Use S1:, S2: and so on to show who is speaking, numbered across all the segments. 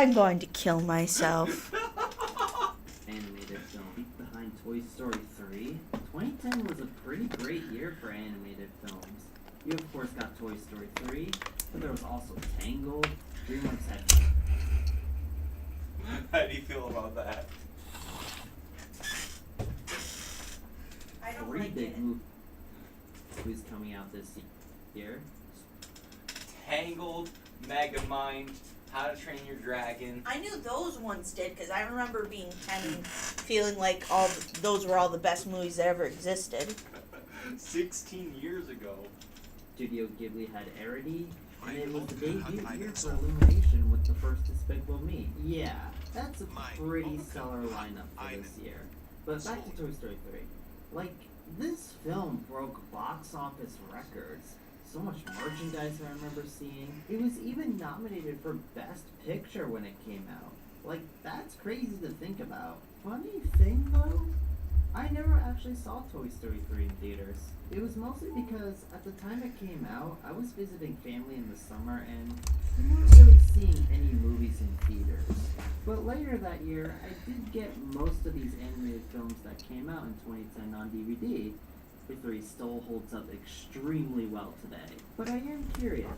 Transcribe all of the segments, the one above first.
S1: I'm going to kill myself.
S2: Animated film behind Toy Story 3. 2010 was a pretty great year for animated films. You of course got Toy Story 3, but there was also Tangled, DreamWorks had...
S3: How do you feel about that?
S1: I don't
S2: Three
S1: like
S2: big
S1: it.
S2: movies coming out this year.
S3: Tangled, Megamind, How to Train Your Dragon.
S1: I knew those ones did because I remember being 10 and feeling like those were all the best movies that ever existed.
S3: 16 years ago.
S2: Studio Ghibli had Arity, and it was the debut year for Illumination with the first Despicable Me. Yeah, that's a pretty stellar lineup for this year. But back to Toy Story 3. Like, this film broke box office records. So much merchandise I remember seeing. It was even nominated for Best Picture when it came out. Like, that's crazy to think about. Funny thing though, I never actually saw Toy Story 3 in theaters. It was mostly because at the time it came out, I was visiting family in the summer and we weren't really seeing any movies in theaters. But later that year, I did get most of these animated films that came out in 2010 on DVD. Toy Story still holds up extremely well today. But I am curious.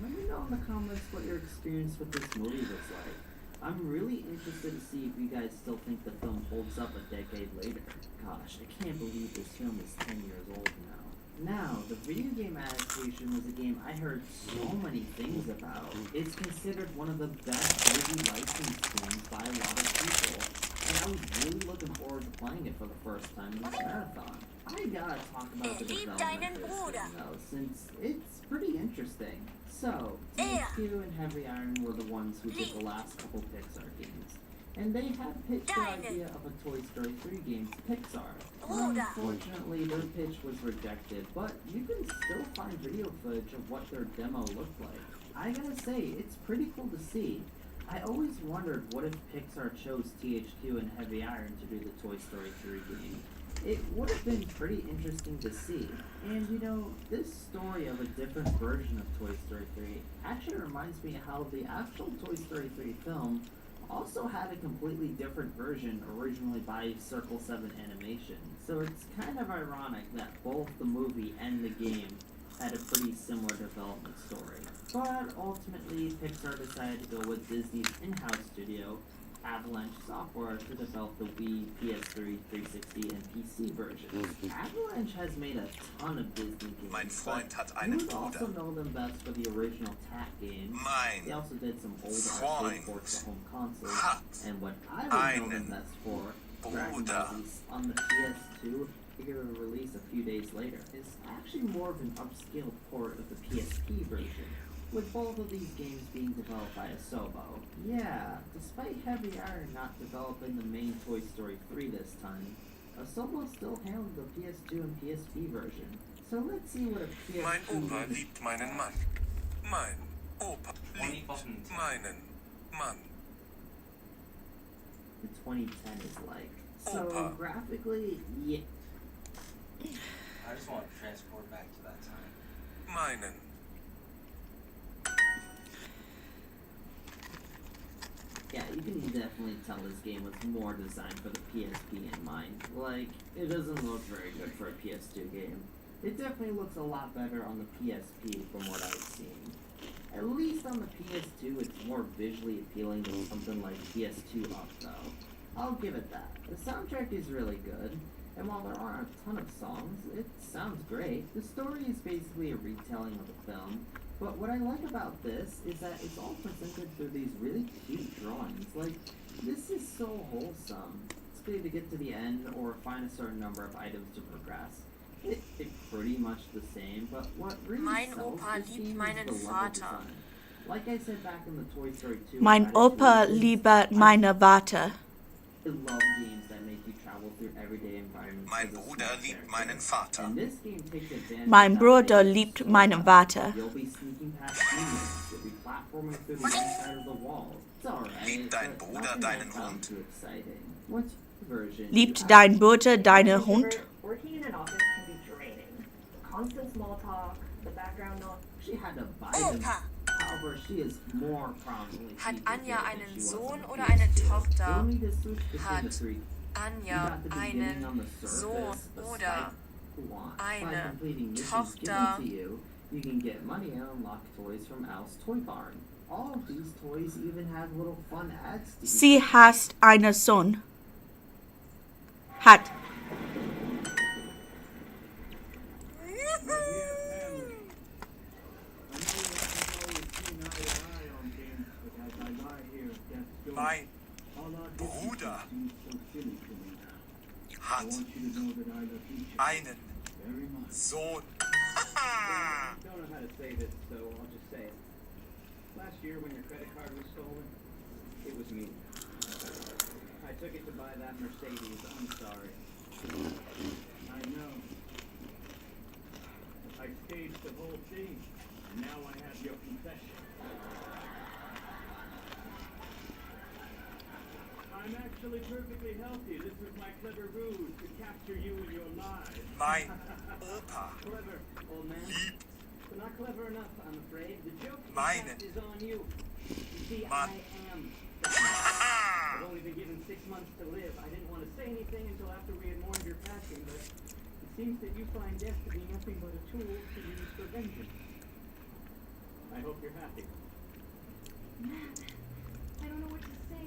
S2: Let me know in the comments what your experience with this movie was like. I'm really interested to see if you guys still think the film holds up a decade later. Gosh, I can't believe this film is 10 years old now. Now, the video game adaptation was a game I heard so many things about. It's considered one of the best movie licensed games by a lot of people, and I was really looking forward to playing it for the first time in this marathon. I gotta talk about the development of this game though, since it's pretty interesting. So, THQ and Heavy Iron were the ones who did the last couple Pixar games. And they had pitched the idea of a Toy Story 3 game to Pixar. Unfortunately, their pitch was rejected, but you can still find video footage of what their demo looked like. I gotta say, it's pretty cool to see. I always wondered what if Pixar chose THQ and Heavy Iron to do the Toy Story 3 game. It would have been pretty interesting to see. And you know, this story of a different version of Toy Story 3 actually reminds me how the actual Toy Story 3 film also had a completely different version originally by Circle 7 Animation. So it's kind of ironic that both the movie and the game had a pretty similar development story. But ultimately, Pixar decided to go with Disney's in-house studio, Avalanche Software, to develop the Wii, PS3, 360, and PC versions. Avalanche has made a ton of Disney games,
S4: Mein Freund hat
S2: but you
S4: einen
S2: would also
S4: Bruder.
S2: know them best for the original TAC games. They
S4: Mein
S2: also did some old arcade
S4: Freund
S2: ports to home consoles,
S4: hat
S2: and what I would know them
S4: einen
S2: best for, Dragon
S4: Bruder.
S2: Ball Z on the PS2, figure to release a few days later, is actually more of an upscale port of the PSP version, with both of these games being developed by Asobo. Yeah, despite Heavy Iron not developing the main Toy Story 3 this time, Asobo still handled the PS2 and PSP version. So let's see what a PS2
S4: Mein Opa
S2: version-
S4: liebt meinen Mann. Mein Opa liebt
S3: 2010.
S4: meinen Mann.
S2: the 2010 is like. So
S4: Opa.
S2: graphically, yeah.
S3: I just want to transport back to that time.
S4: Meinen.
S2: Yeah, you can definitely tell this game was more designed for the PSP in mind. Like, it doesn't look very good for a PS2 game. It definitely looks a lot better on the PSP from what I've seen. At least on the PS2, it's more visually appealing than something like PS2 Up, though. I'll give it that. The soundtrack is really good, and while there aren't a ton of songs, it sounds great. The story is basically a retelling of the film, but what I like about this is that it's all presented through these really cute drawings. Like, this is so wholesome. It's good to get to the end or find a certain number of items to progress. It's pretty much the same, but what really
S5: Mein
S2: sells
S5: Opa
S2: this
S5: liebt
S2: game
S5: meinen
S2: is the level
S5: Vater.
S2: design. Like I said back in the Toy Story 2
S1: Mein Opa liebt meine Vater.
S2: I love games that make you travel through everyday environments.
S4: Mein
S2: as a
S4: Bruder
S2: small
S4: liebt
S2: character.
S4: meinen Vater.
S2: And this game takes advantage
S1: Mein
S2: of that
S1: Bruder
S2: making
S1: liebt
S2: so
S1: meinen
S2: well.
S1: Vater.
S2: You'll be sneaking past enemies. You'll be platforming through the inside of the walls. It's alright.
S4: Liebt dein
S2: but
S4: Bruder
S2: nothing
S4: deinen
S2: that sounds
S4: Hund?
S2: too exciting. What's your version?
S1: Liebt
S2: You
S1: dein Bruder deine Hund?
S6: Working in an office can be draining. Constant small talk, the background noise.
S2: actually had to buy them
S5: Opa.
S2: power However, she is more prominently
S5: Hat
S2: featured
S5: Anja
S2: here than
S5: einen
S2: she was
S5: Sohn
S2: on
S5: oder
S2: PS2.
S5: eine
S2: You'll
S5: Tochter?
S2: need to switch between the
S5: Hat
S2: three. You
S5: Anja
S2: got the beginning
S5: einen
S2: on the
S5: Sohn
S2: surface, the
S5: oder
S2: spike plot. By
S5: eine
S2: completing missions
S5: Tochter?
S2: given to you, you can get money and unlock toys from Al's Toy Barn. All of these toys even have little fun ads to
S1: Sie hast einen Sohn. Hat.
S4: Mein Bruder hat einen Sohn.
S6: I don't know how to say this, so I'll just say it. Last year when your credit card was stolen, it was me. I took it to buy that Mercedes. I'm sorry. I know. I staged the whole thing, and now I have your confession. I'm actually perfectly healthy. This was my clever ruse to capture you in your lies.
S4: Mein Opa
S6: Clever, old man.
S4: liebt
S6: But not clever enough, I'm afraid. The joke in
S4: Meinen
S6: fact, is on you. You see,
S4: Mann.
S6: I am I've only been given 6 months to live. I didn't want to say anything until after we had mourned your passing, but it seems that you find death to be nothing but a tool to use for vengeance. I hope you're happy.
S7: Man, I don't know what to say.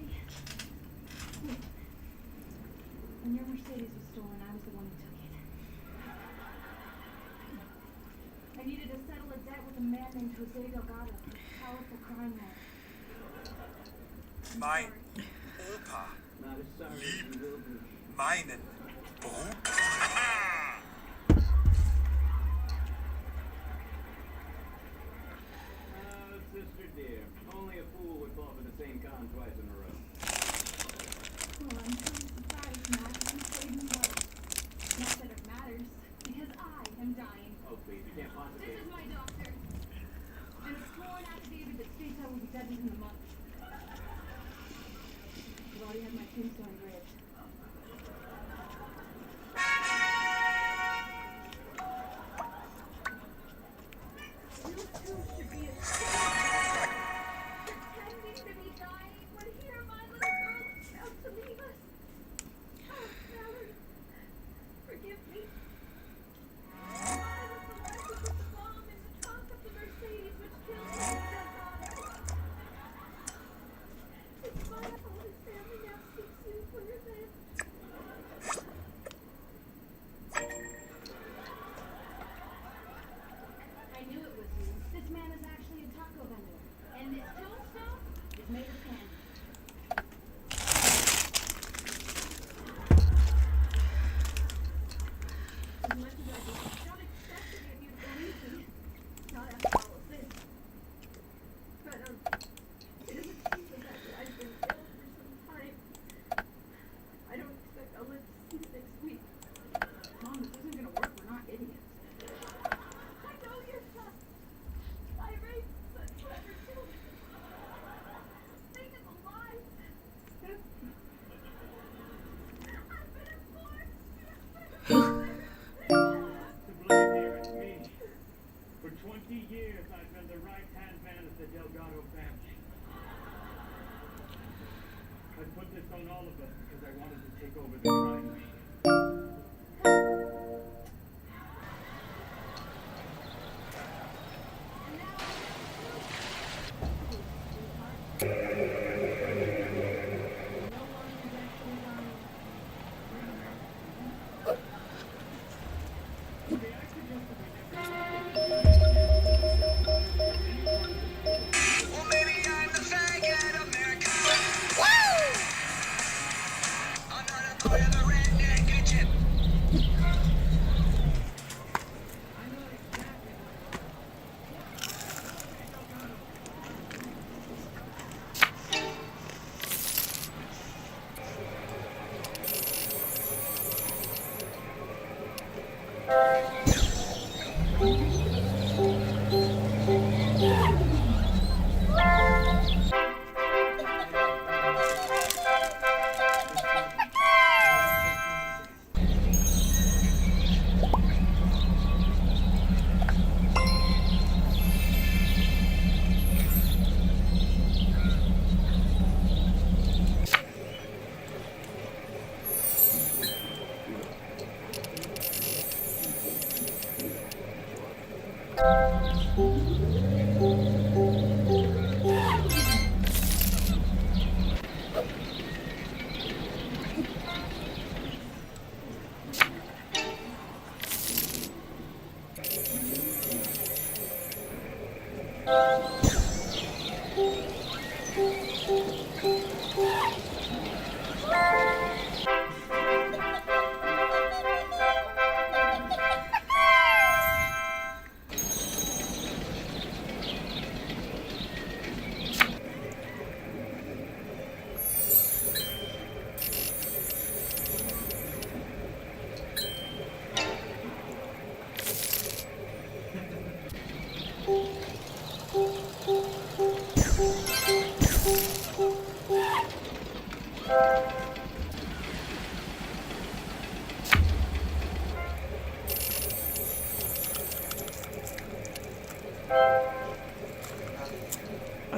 S7: Look, when your Mercedes was stolen, I was the one who took it. I needed to settle a debt with a man named Jose Delgado, a powerful crime lord. I'm
S4: Mein
S7: sorry.
S4: Opa
S6: Not as sorry as
S4: liebt
S6: you will be.
S4: meinen Bruder.
S6: Sister dear, only a fool would fall for the same con twice in a row.
S7: Well, I'm truly surprised, Matt. You saved me well. Not that it matters, because I am dying.
S6: Oh, please, you can't possibly.
S7: This is my doctor. And a sworn affidavit that states I will be dead within the month. I've already had my tombstone engraved. You too should be ashamed. Pretending to be dying when here my little girl is about to leave us. Oh, Valerie, forgive me. I was the one who put the bomb in the trunk of the Mercedes which killed my stepdaughter. It's my fault his family now seeks you for revenge. I knew it was you. This man is actually a taco vendor. And this tombstone is made of candy. As much as I don't expect any of you to believe me, not after all of this. But, it isn't true that I've been ill for some time. I don't expect I'll live to see next week. Mom, this isn't gonna work. We're not idiots. I know you're not. I raised such clever children. Think of the lives. I've been informed.
S6: To blame here, it's me. For 20 years, I've been the right-hand man of the Delgado family. I put this on all of us because I wanted to take over the crime machine.
S4: Well, maybe I'm the faggot America. I'm not a part of the redneck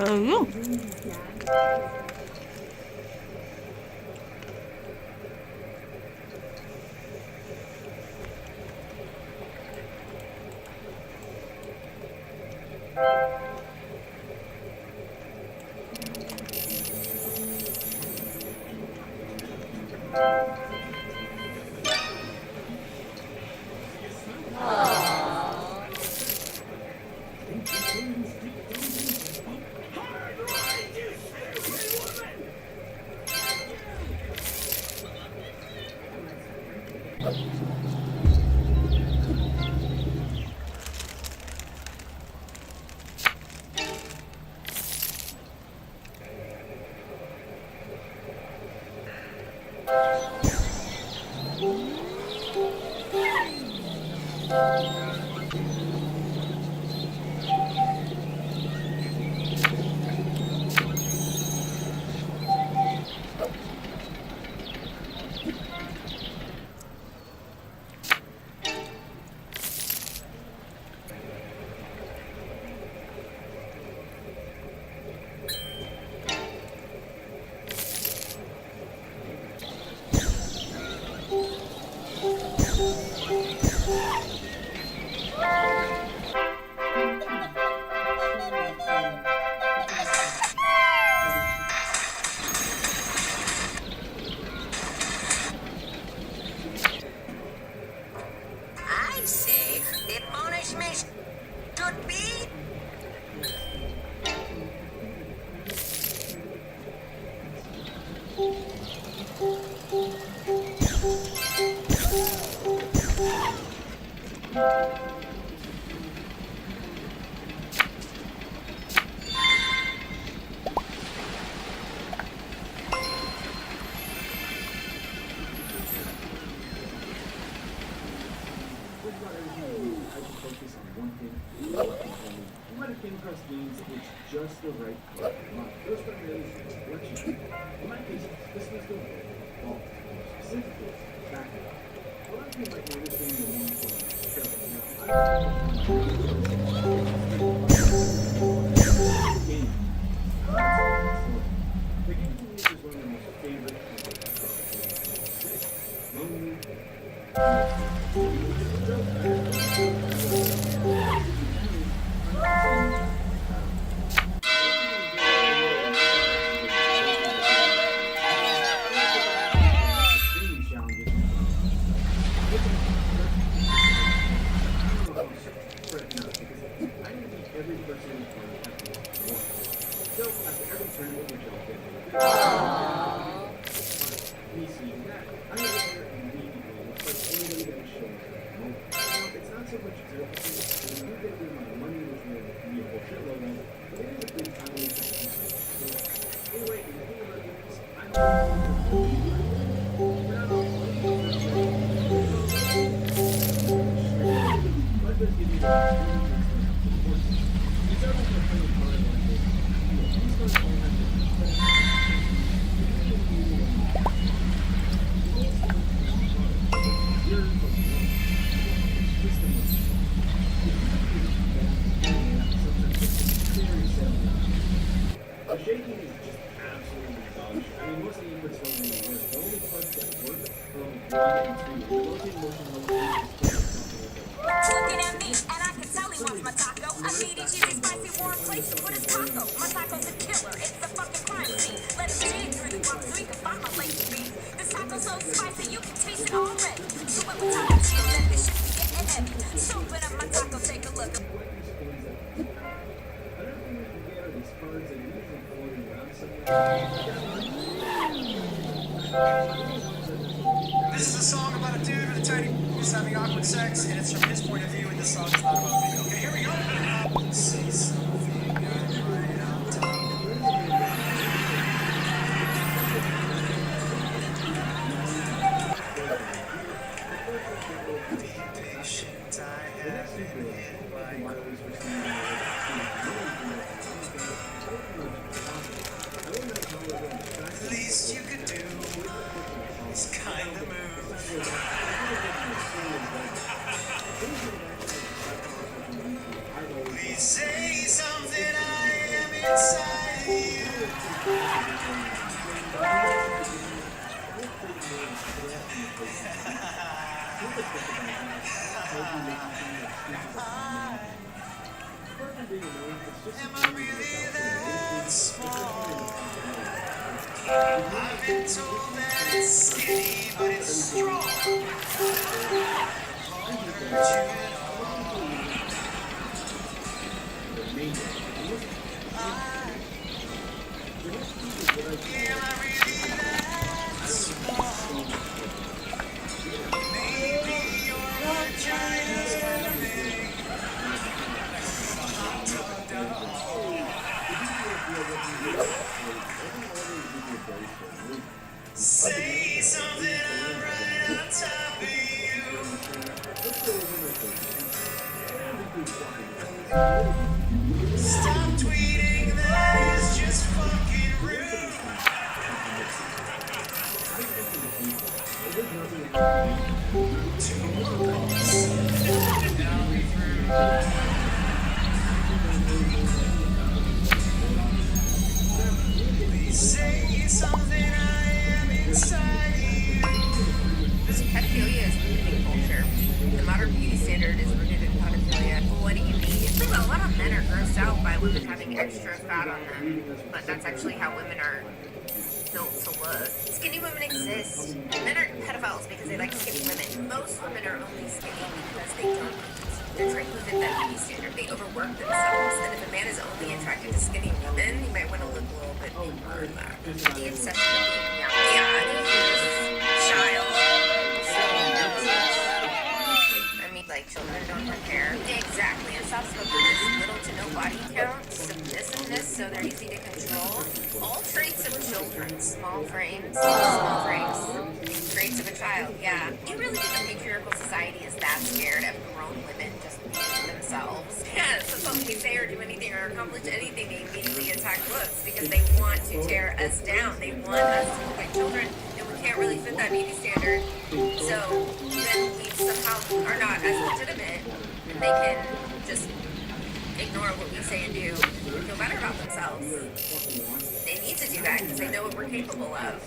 S1: Oh,
S5: I say the punishment should be
S6: Focus on one thing. You might have came across games that hit just the right part. Those primarily selection. In my case, this was the ball. Specifically, background. A lot of you might notice being the one for game. The game to me is one of my most favorite. Lonely.
S5: looking at me, and I can tell he wants my taco. I meaty, cheesy, spicy, warm place with his taco. My taco's a killer, it's a fucking crime scene. Let him dig through the box so he can find my lazy beef. This taco's so spicy, you can taste it already. So when we taco cheese, that this shit be getting heavy. So open up my taco, take a look.
S6: Another thing we can get are these cards that are usually floating around
S8: This is a song about a dude with a tiny who's having awkward sex, and it's from his point of view, and the song's not about me. Okay, here we go. Say something right on top. Be patient, I have been hit by the least you could do is kind of move. Please say something, I am inside you. Am I really that small? I've been told that it's skinny, but it's strong. Won't hurt you at all. Am I really that small? Maybe your vagina's kinda big. Say something, I'm right on top of you. Stop tweeting, that is just fucking rude. Two more calls, and I'll be through. Please say something, I am inside you.
S9: Pedophilia is rooted in culture. The modern beauty standard is rooted in pedophilia. What do you mean? A lot of men are grossed out by women having extra fat on them, but that's actually how women are built to look. Skinny women exist. Men aren't pedophiles because they like skinny women. Most women are only skinny because they don't eat. They're trying to fit that beauty standard. They overwork themselves, and if a man is only attracted to skinny women, he might want to look a little bit deeper than that. The obsession with being young. Yeah, child. Like children don't have hair. Exactly. And soft spoken is little to no body count, submissiveness, so they're easy to control. All traits of children. Small frames, traits of a child, yeah. You really think a patriarchal society is that scared of grown women just being themselves? Yeah, so something they say or do anything or accomplish anything, they immediately attack looks because they want to tear us down. They want us to look like children, and we can't really fit that beauty standard. So then we somehow are not as legitimate, and they can just ignore what we say and do and feel better about themselves. They need to do that because they know what we're capable of.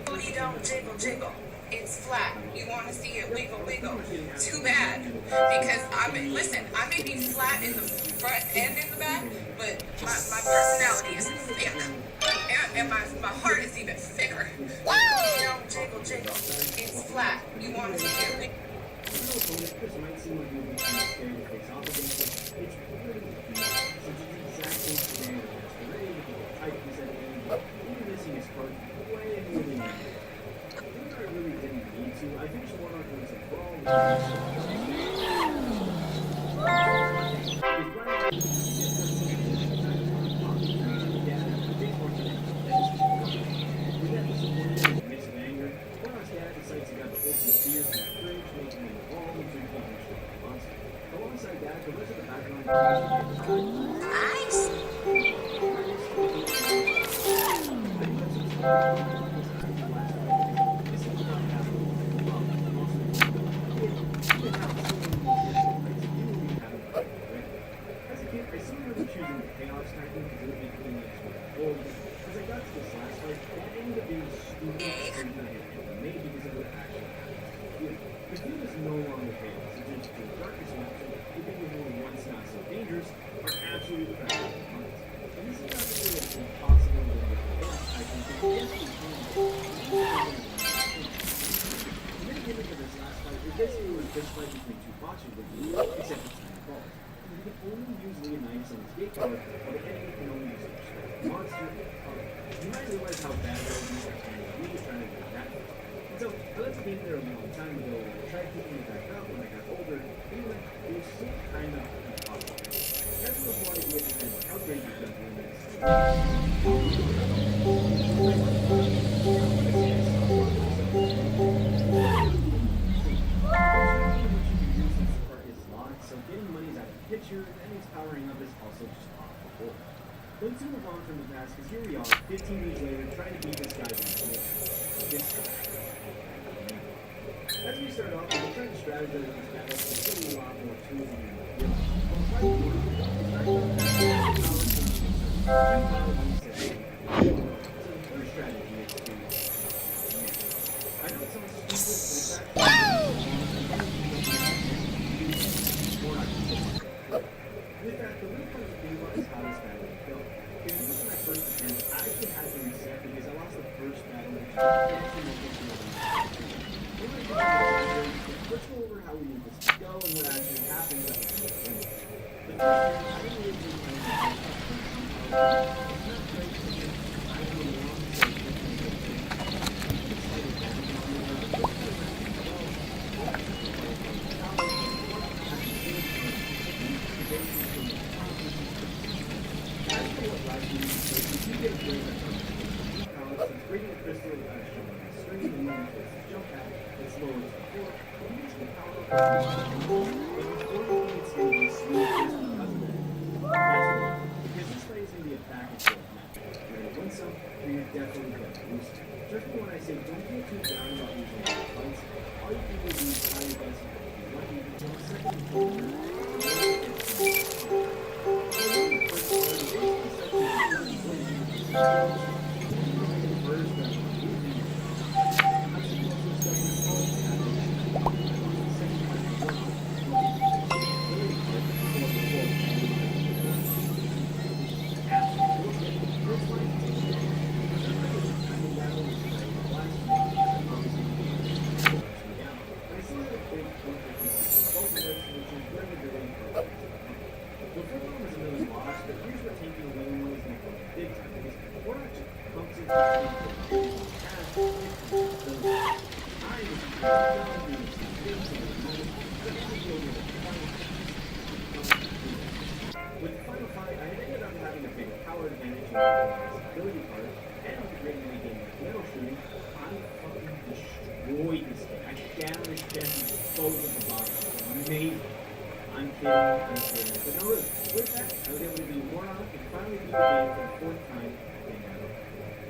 S10: Booty don't jiggle jiggle. It's flat. You want to see it wiggle wiggle. Too bad. Because I may be flat in the front and in the back, but my personality is thick. And my heart is even thicker. Booty don't jiggle jiggle. It's flat. You want to see it wiggle.
S6: I think she won our consent for all Alongside that, the rest of the background nice. It's basically when a fist fight between two boxers would be, except it's time balls. You can only use Leonidas and his gate power, while the enemy can only use their monster power. You might realize how bad it was when we were trying to do that. And so, I left the game there a long time ago, and I tried picking it back up when I got older, anyway, it was still kind of impossible. That's the whole idea behind how great you can win this. So getting money's out of the picture, and he's powering up is also just off the board. Let's move on from the past, because here we are, 15 years later, trying to beat this guy once more. This guy. As we start off, we're trying to strategize in this battle, so there's getting a lot more tools than you might realize. But fight more, so the first strategy is to... I know it sounds stupid, but it's actually... With that, the real point of the game is how this battle would go. Because this was my first attempt, I actually had to reset because I lost the first battle, which is actually what this was. Let's go over how we need this to go and what actually happens at the end of the game. The first thing, I didn't really do my own it's not great because I have a long Since breaking the crystal string the moon to jump at, it's lower to the floor, you use the power of but unfortunately it's going to be smooth just because of that. Because this fight is going to be a back and forth match. You're going to win some, and you're definitely going to lose some. Trust me when I say don't get too down about losing these fights. All you can do is try your best to be lucky until the second and with the final fight, I ended up having a bigger power advantage in the ability part, and with the great mini game like metal shooting, I fucking destroyed this thing. I downed his chest and exposed at the bottom. Amazing. I'm kidding. But no, really, with that, I was able to do more on it and finally beat the game for the fourth time, and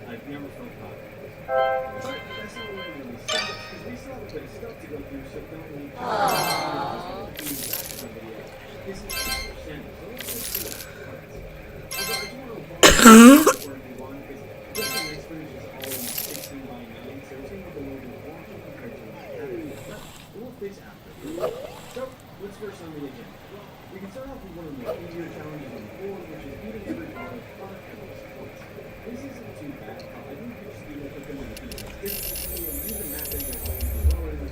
S6: I've never felt proud of it. But that's not what really sucks, because we still have a bit of stuff to go through, so don't leave. This is 10%, so let's go through that. Although I do want to evolve where we want, because this one next footage is all in 16 by 9, so it's going to be a little bit wonky compared to what I have, but we'll fix after. So, what's first on the agenda? Well, we can start off with one of the easier challenges on the board, which is beating every bar of 5 points. This isn't too bad. I think you just need to put them in the difficulty and use a map that you're going to lower in the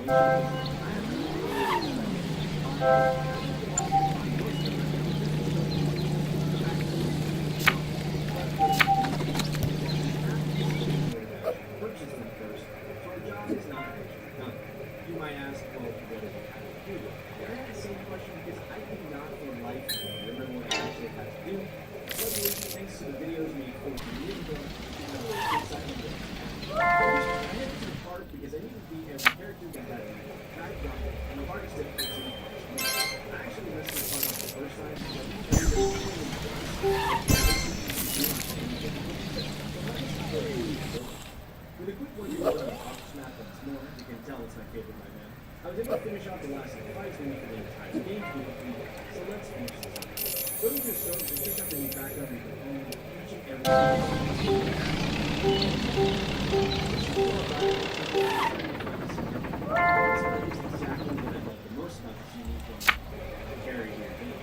S6: Purchase them first, so our job is not actually done. You might ask, well, what does it have to do? And I had the same question because I could not for life remember what it actually had to do. Luckily, thanks to the videos made 14 years ago, I know what's inside of it. I had to the part because I needed to be every character that had a background and the hardest difficulty. I actually messed this part up the first time because I with a quick one you on the office map once more, you can tell it's my favorite by now. I was able to finish off the last 5 minutes for the entire game to be complete, so let's finish this up. Going through stones and check out the new background we can own each and every exactly what I love the most about this unique one, the character game.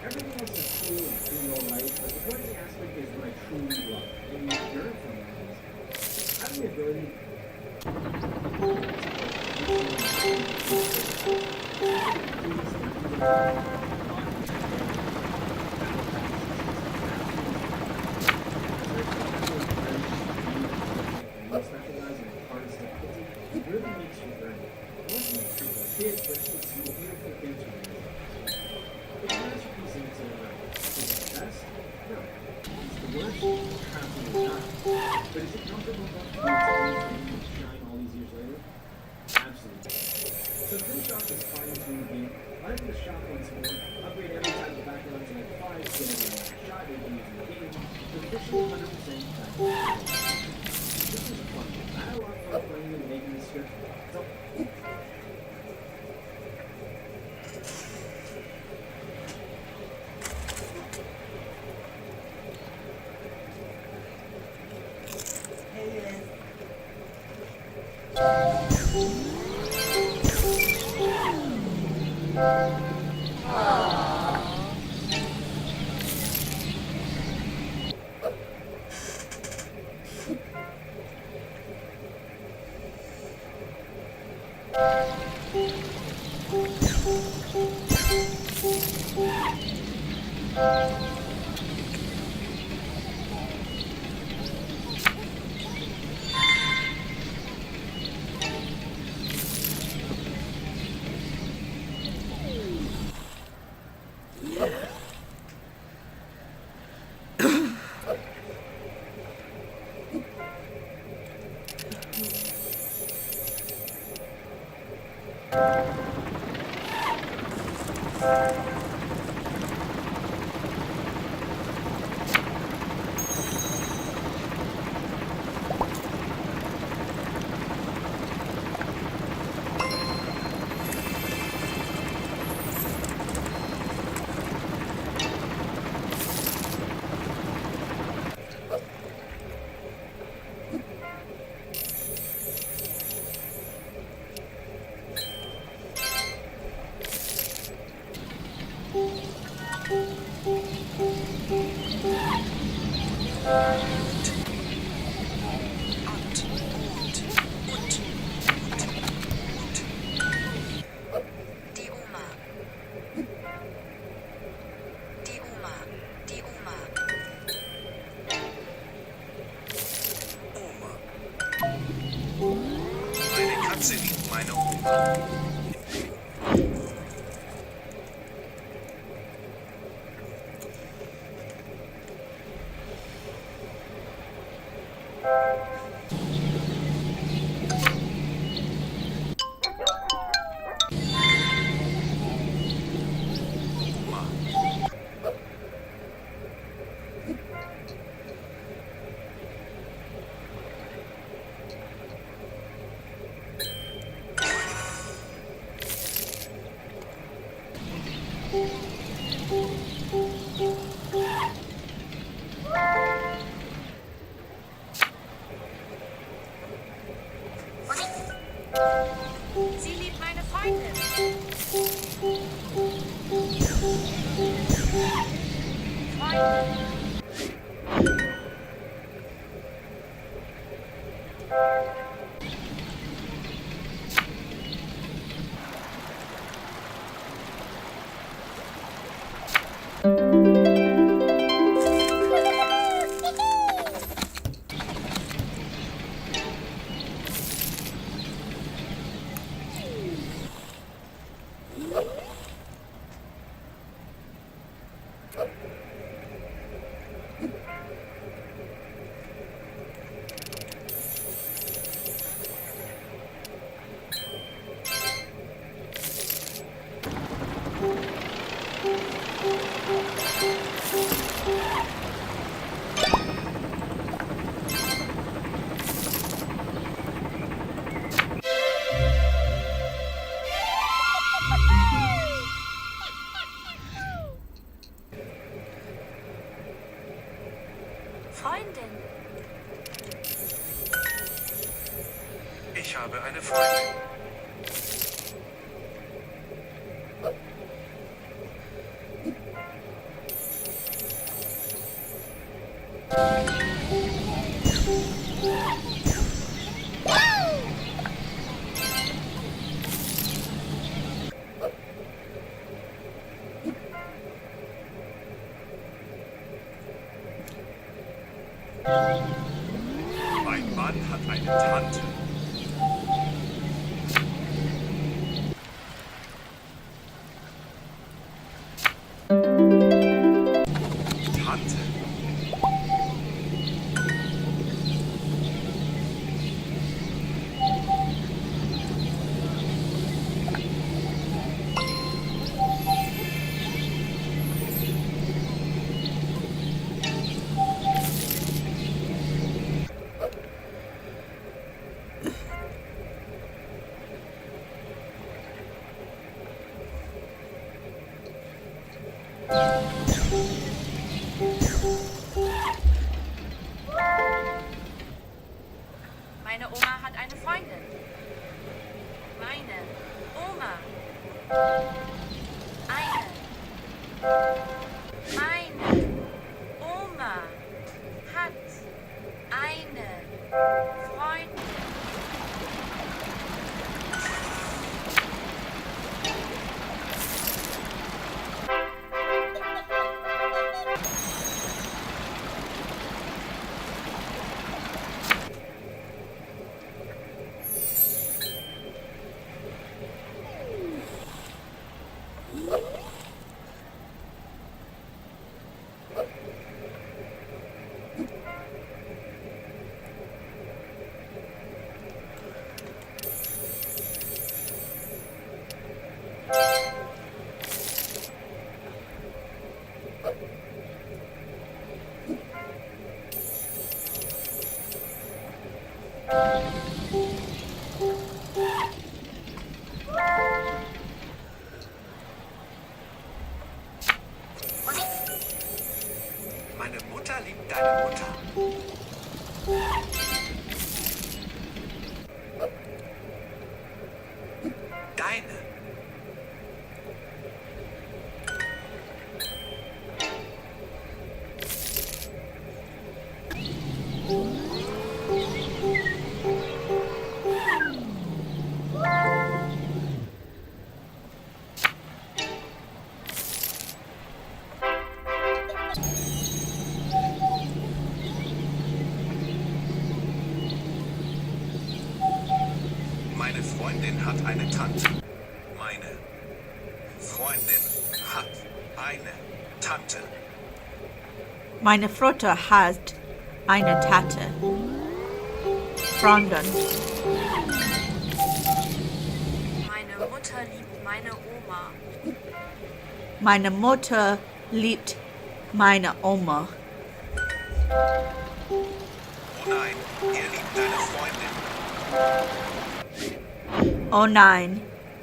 S6: Everything else is cool and doing alright, but the coding aspect is what I truly love, and you learn from it. Having the ability specialize in the hardest difficulty, it really makes you learn it. Most of the kids, but it's a beautiful thing to realize. It's a masterpiece in its own right. Is it the best? No. Is it the worst? Absolutely not. But is it comfortable enough to shine all these years later? Absolutely. So to finish off this fine-tuned game, I went to the shop once more, upgrade every type of background to like 5, get every shot they can use in the game, to officially 100% back. This was fun. I had a lot of fun playing and making this script. So,
S5: Freundin.
S4: Ich habe eine Freundin. Mein Mann hat eine Tante. Tante.
S5: Meine Oma hat eine Freundin. Meine Oma. Meine Oma hat eine Freundin.
S4: Meine Mutter liebt deine Mutter. Deine. Meine Freundin hat eine Tante. Meine Freundin hat eine Tante.
S1: Meine Mutter hat eine Tante. Freundin.
S5: Meine Mutter liebt meine Oma.
S1: Meine Mutter liebt meine Oma.
S4: Oh nein, er liebt deine Freundin.
S1: Oh nein,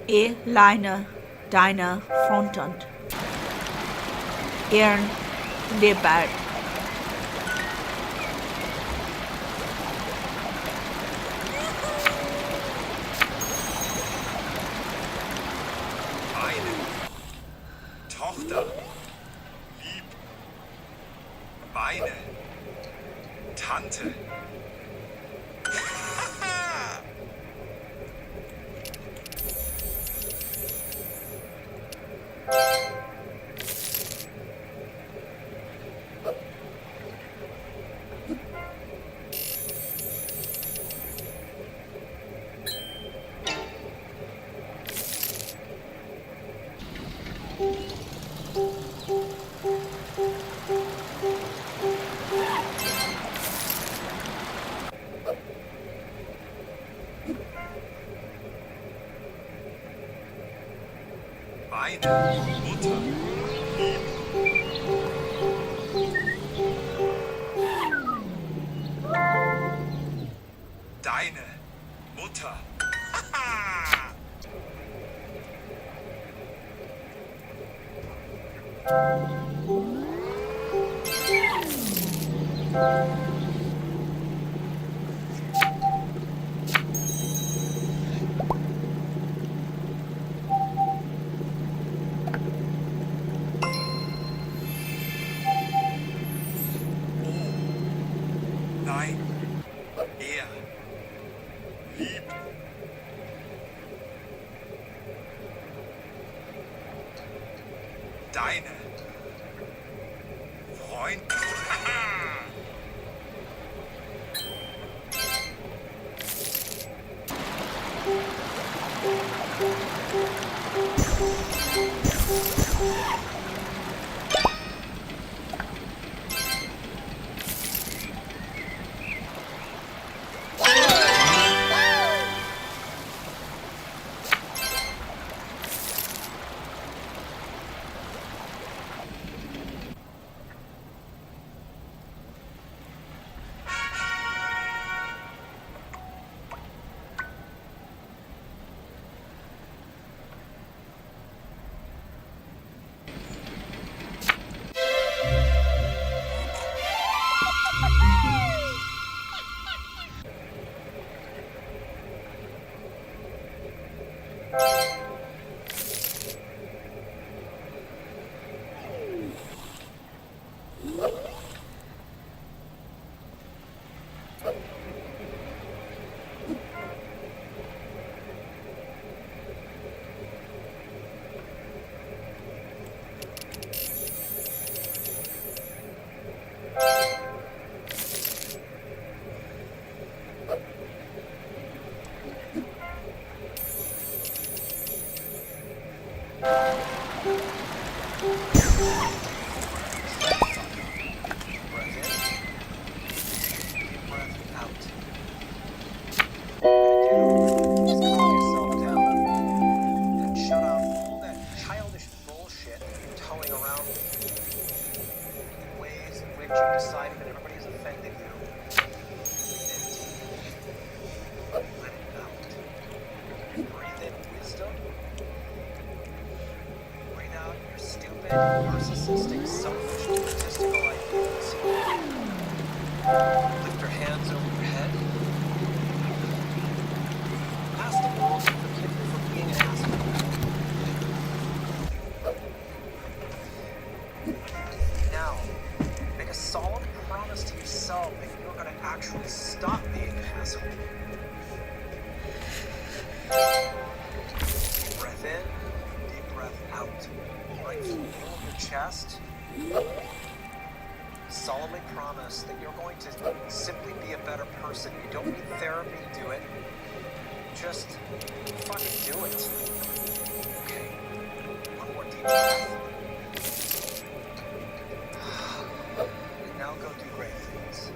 S1: ich leine deine Freundin. Ihr liebt
S4: Meine Tochter liebt meine Tante. Meine Mutter liebt deine Mutter. Nein. Er. Liebt. Deine. Freund.
S8: Narcissistic, selfish, egotistical ideas. Lift your hands over your head. Ask the world to forgive you for being an asshole. Now, make a solemn promise to yourself that you're going to actually stop being an asshole. Deep breath in, deep breath out. Right through the middle of your chest. Solemnly promise that you're going to simply be a better person. You don't need therapy to do it. Just fucking do it. Okay. One more deep breath. And now go do great things.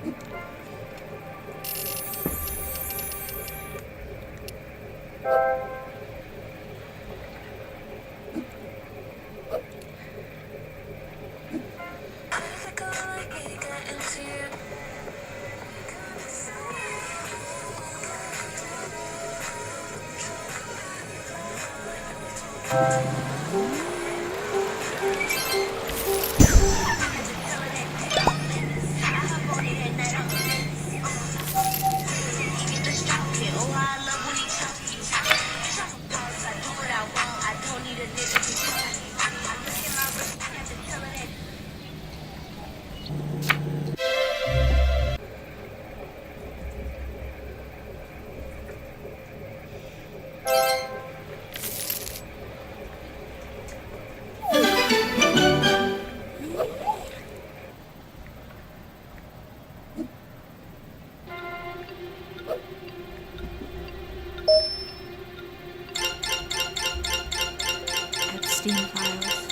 S1: Epstein files.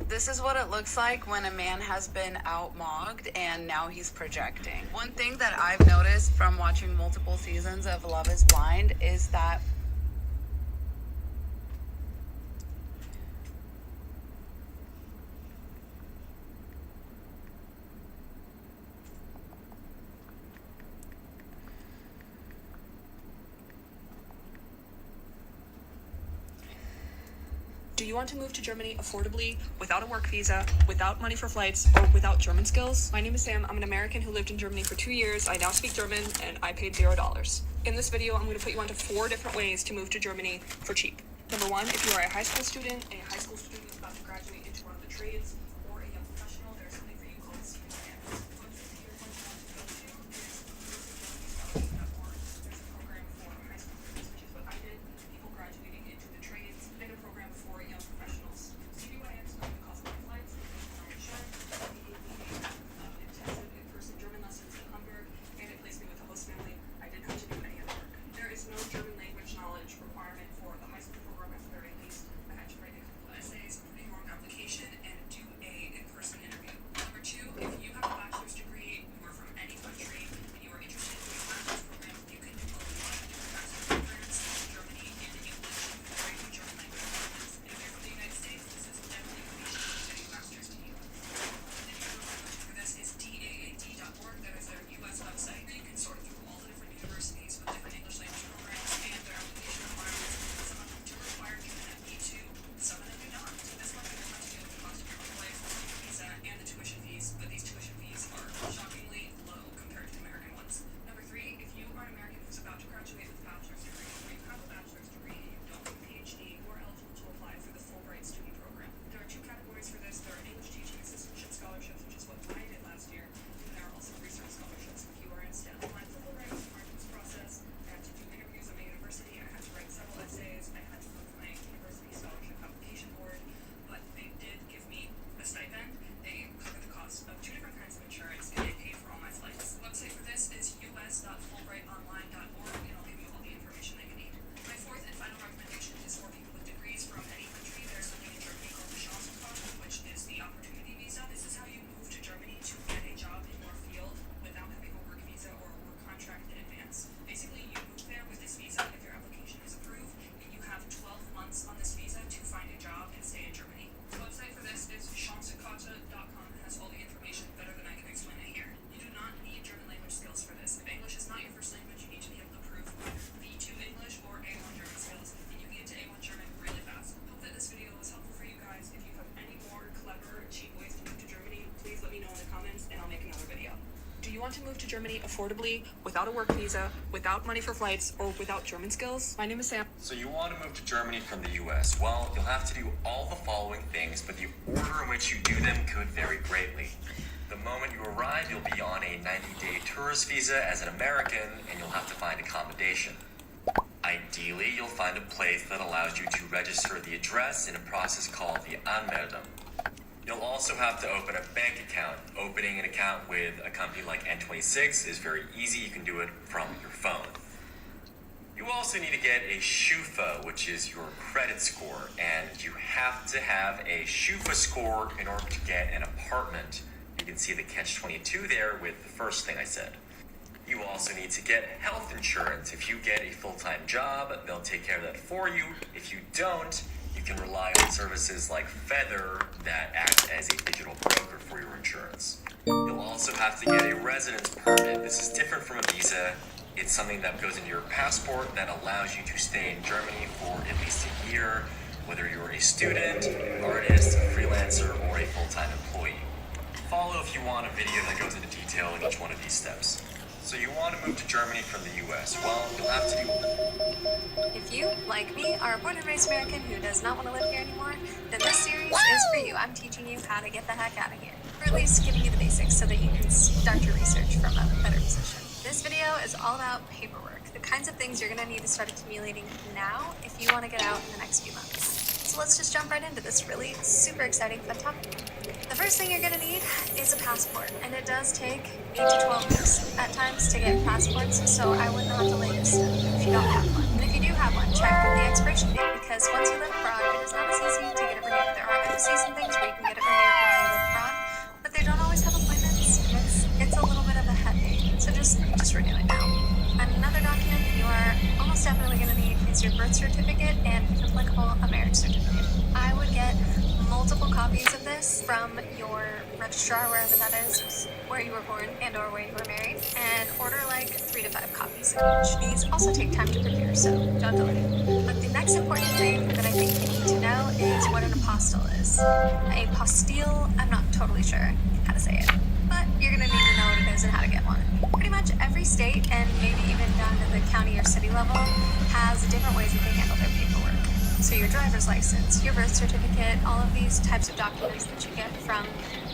S11: This is what it looks like when a man has been outmogged and now he's projecting. One thing that I've noticed from watching multiple seasons of Love is Blind is that
S12: Do you want to move to Germany affordably, without a work visa, without money for flights, or without German skills? My name is Sam. I'm an American who lived in Germany for 2 years. I now speak German, and I paid $0. In this video, I'm going to put you onto 4 different ways to move to Germany for cheap. Number 1, if you are a high school student about to graduate into one of the trades, or a young professional, there's something for you called a senior plan. There's a program for high school students, which is what I did. People graduating into the trades, and a program for young professionals. CDYX going to cost my flights, insurance, they gave me intensive in-person German lessons in Hamburg, and it placed me with a host family. I didn't have to do any other work. There is no German language knowledge requirement for the high school program at the very least. I had to write a couple of essays, a pretty long application, and do a in-person interview. Number 2, if you have a bachelor's degree, you are from any country, and you are interested in doing a master's program, you can do a lot of different master's programs in Germany in English, very few German language programs. If you're from the United States, this is definitely going to be cheap getting a master's in the US. The university for this is daad.org. That is their US website. You can sort through all the different universities with different English language programs and their application requirements. Some of them do require German at B2, some of them do not. So this one will have to deal with the cost of your own life, your visa, and the tuition fees, but these tuition fees are shockingly low compared to the American ones. Number 3, if you are an American who's about to graduate with a bachelor's degree, or you have a bachelor's degree and you don't have a PhD, you are eligible to apply for the Fulbright student program. There are 2 categories for this. There are English teaching assistantship scholarships, which is what I did last year, and there are also research scholarships if you are instead applying for Fulbright. It was an arduous process. I had to do interviews at my university. I had to write several essays. I had to go to my university scholarship application board, but they did give me a stipend. They cover the cost of 2 different kinds of insurance, and they pay for all my flights. The website for this is us.fulbrightonline.org, and I'll give you all the information that you need. My 4th and final recommendation is for people with degrees from any country. There's something in Germany called the Chancenkarte, which is the opportunity visa. This is how you move to Germany to get a job in your field without having a work visa or a work contract in advance. Basically, you move there with this visa if your application is approved, and you have 12 months on this visa to find a job and stay in Germany. The website for this is chancenkarte.com. It has all the information better than I can explain it here. You do not need German language skills for this. If English is not your first language, you need to be able to prove either B2 English or A1 German skills, and you can get to A1 German really fast. Hope that this video was helpful for you guys. If you have any more clever, cheap ways to move to Germany, please let me know in the comments, and I'll make another video. Do you want to move to Germany affordably, without a work visa, without money for flights, or without German skills? My name is Sam.
S13: So you want to move to Germany from the US? Well, you'll have to do all the following things, but the order in which you do them could vary greatly. The moment you arrive, you'll be on a 90-day tourist visa as an American, and you'll have to find accommodation. Ideally, you'll find a place that allows you to register the address in a process called the Anmeldung. You'll also have to open a bank account. Opening an account with a company like N26 is very easy. You can do it from your phone. You also need to get a Schufa, which is your credit score, and you have to have a Schufa score in order to get an apartment. You can see the catch-22 there with the first thing I said. You also need to get health insurance. If you get a full-time job, they'll take care of that for you. If you don't, you can rely on services like Feather that act as a digital broker for your insurance. You'll also have to get a residence permit. This is different from a visa. It's something that goes into your passport that allows you to stay in Germany for at least a year, whether you're a student, artist, freelancer, or a full-time employee. Follow if you want a video that goes into detail in each one of these steps. So you want to move to Germany from the US? Well, you'll have to do...
S14: If you, like me, are a born and raised American who does not want to live here anymore, then this series is for you. I'm teaching you how to get the heck out of here. Or at least giving you the basics so that you can start your research from a better position. This video is all about paperwork, the kinds of things you're going to need to start accumulating now if you want to get out in the next few months. So let's just jump right into this really super exciting fun topic. The first thing you're going to need is a passport, and it does take 8 to 12 weeks at times to get passports, so I wouldn't have to delay this. if you don't have one. And if you do have one, check the expiration date, because once you live abroad, it is not as easy to get it renewed. There are embassies and things where you can get it renewed while you live abroad, but they don't always have appointments. It's a little bit of a headache, so just renew it now. Another document you are almost definitely going to need is your birth certificate and, if applicable, a marriage certificate. I would get multiple copies of this from your registrar, wherever that is, where you were born and or where you were married, and order like 3 to 5 copies of each. These also take time to prepare, so don't delay. But the next important thing that I think you need to know is what an apostille is. A pastille, I'm not totally sure how to say it, but you're going to need to know what it is and how to get one. Pretty much every state, and maybe even down to the county or city level, has different ways that they handle their paperwork. So your driver's license, your birth certificate, all of these types of documents that you get from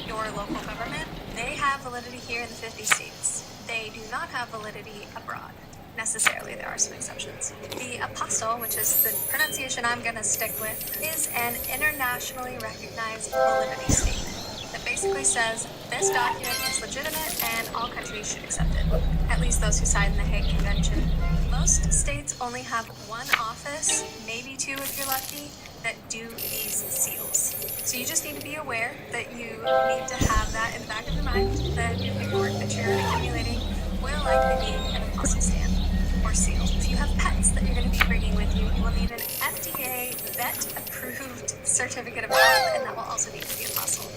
S14: your local government, they have validity here in the 50 states. They do not have validity abroad. Necessarily, there are some exceptions. The apostille, which is the pronunciation I'm going to stick with, is an internationally recognized validity statement that basically says this document is legitimate and all countries should accept it, at least those who signed the Hague Convention. Most states only have one office, maybe 2 if you're lucky, that do these seals. So you just need to be aware that you need to have that in the back of your mind, that your paperwork that you're accumulating will likely need an apostille stamp or seal. If you have pets that you're going to be bringing with you, you will need an FDA vet-approved certificate of health, and that will also need to be apostille.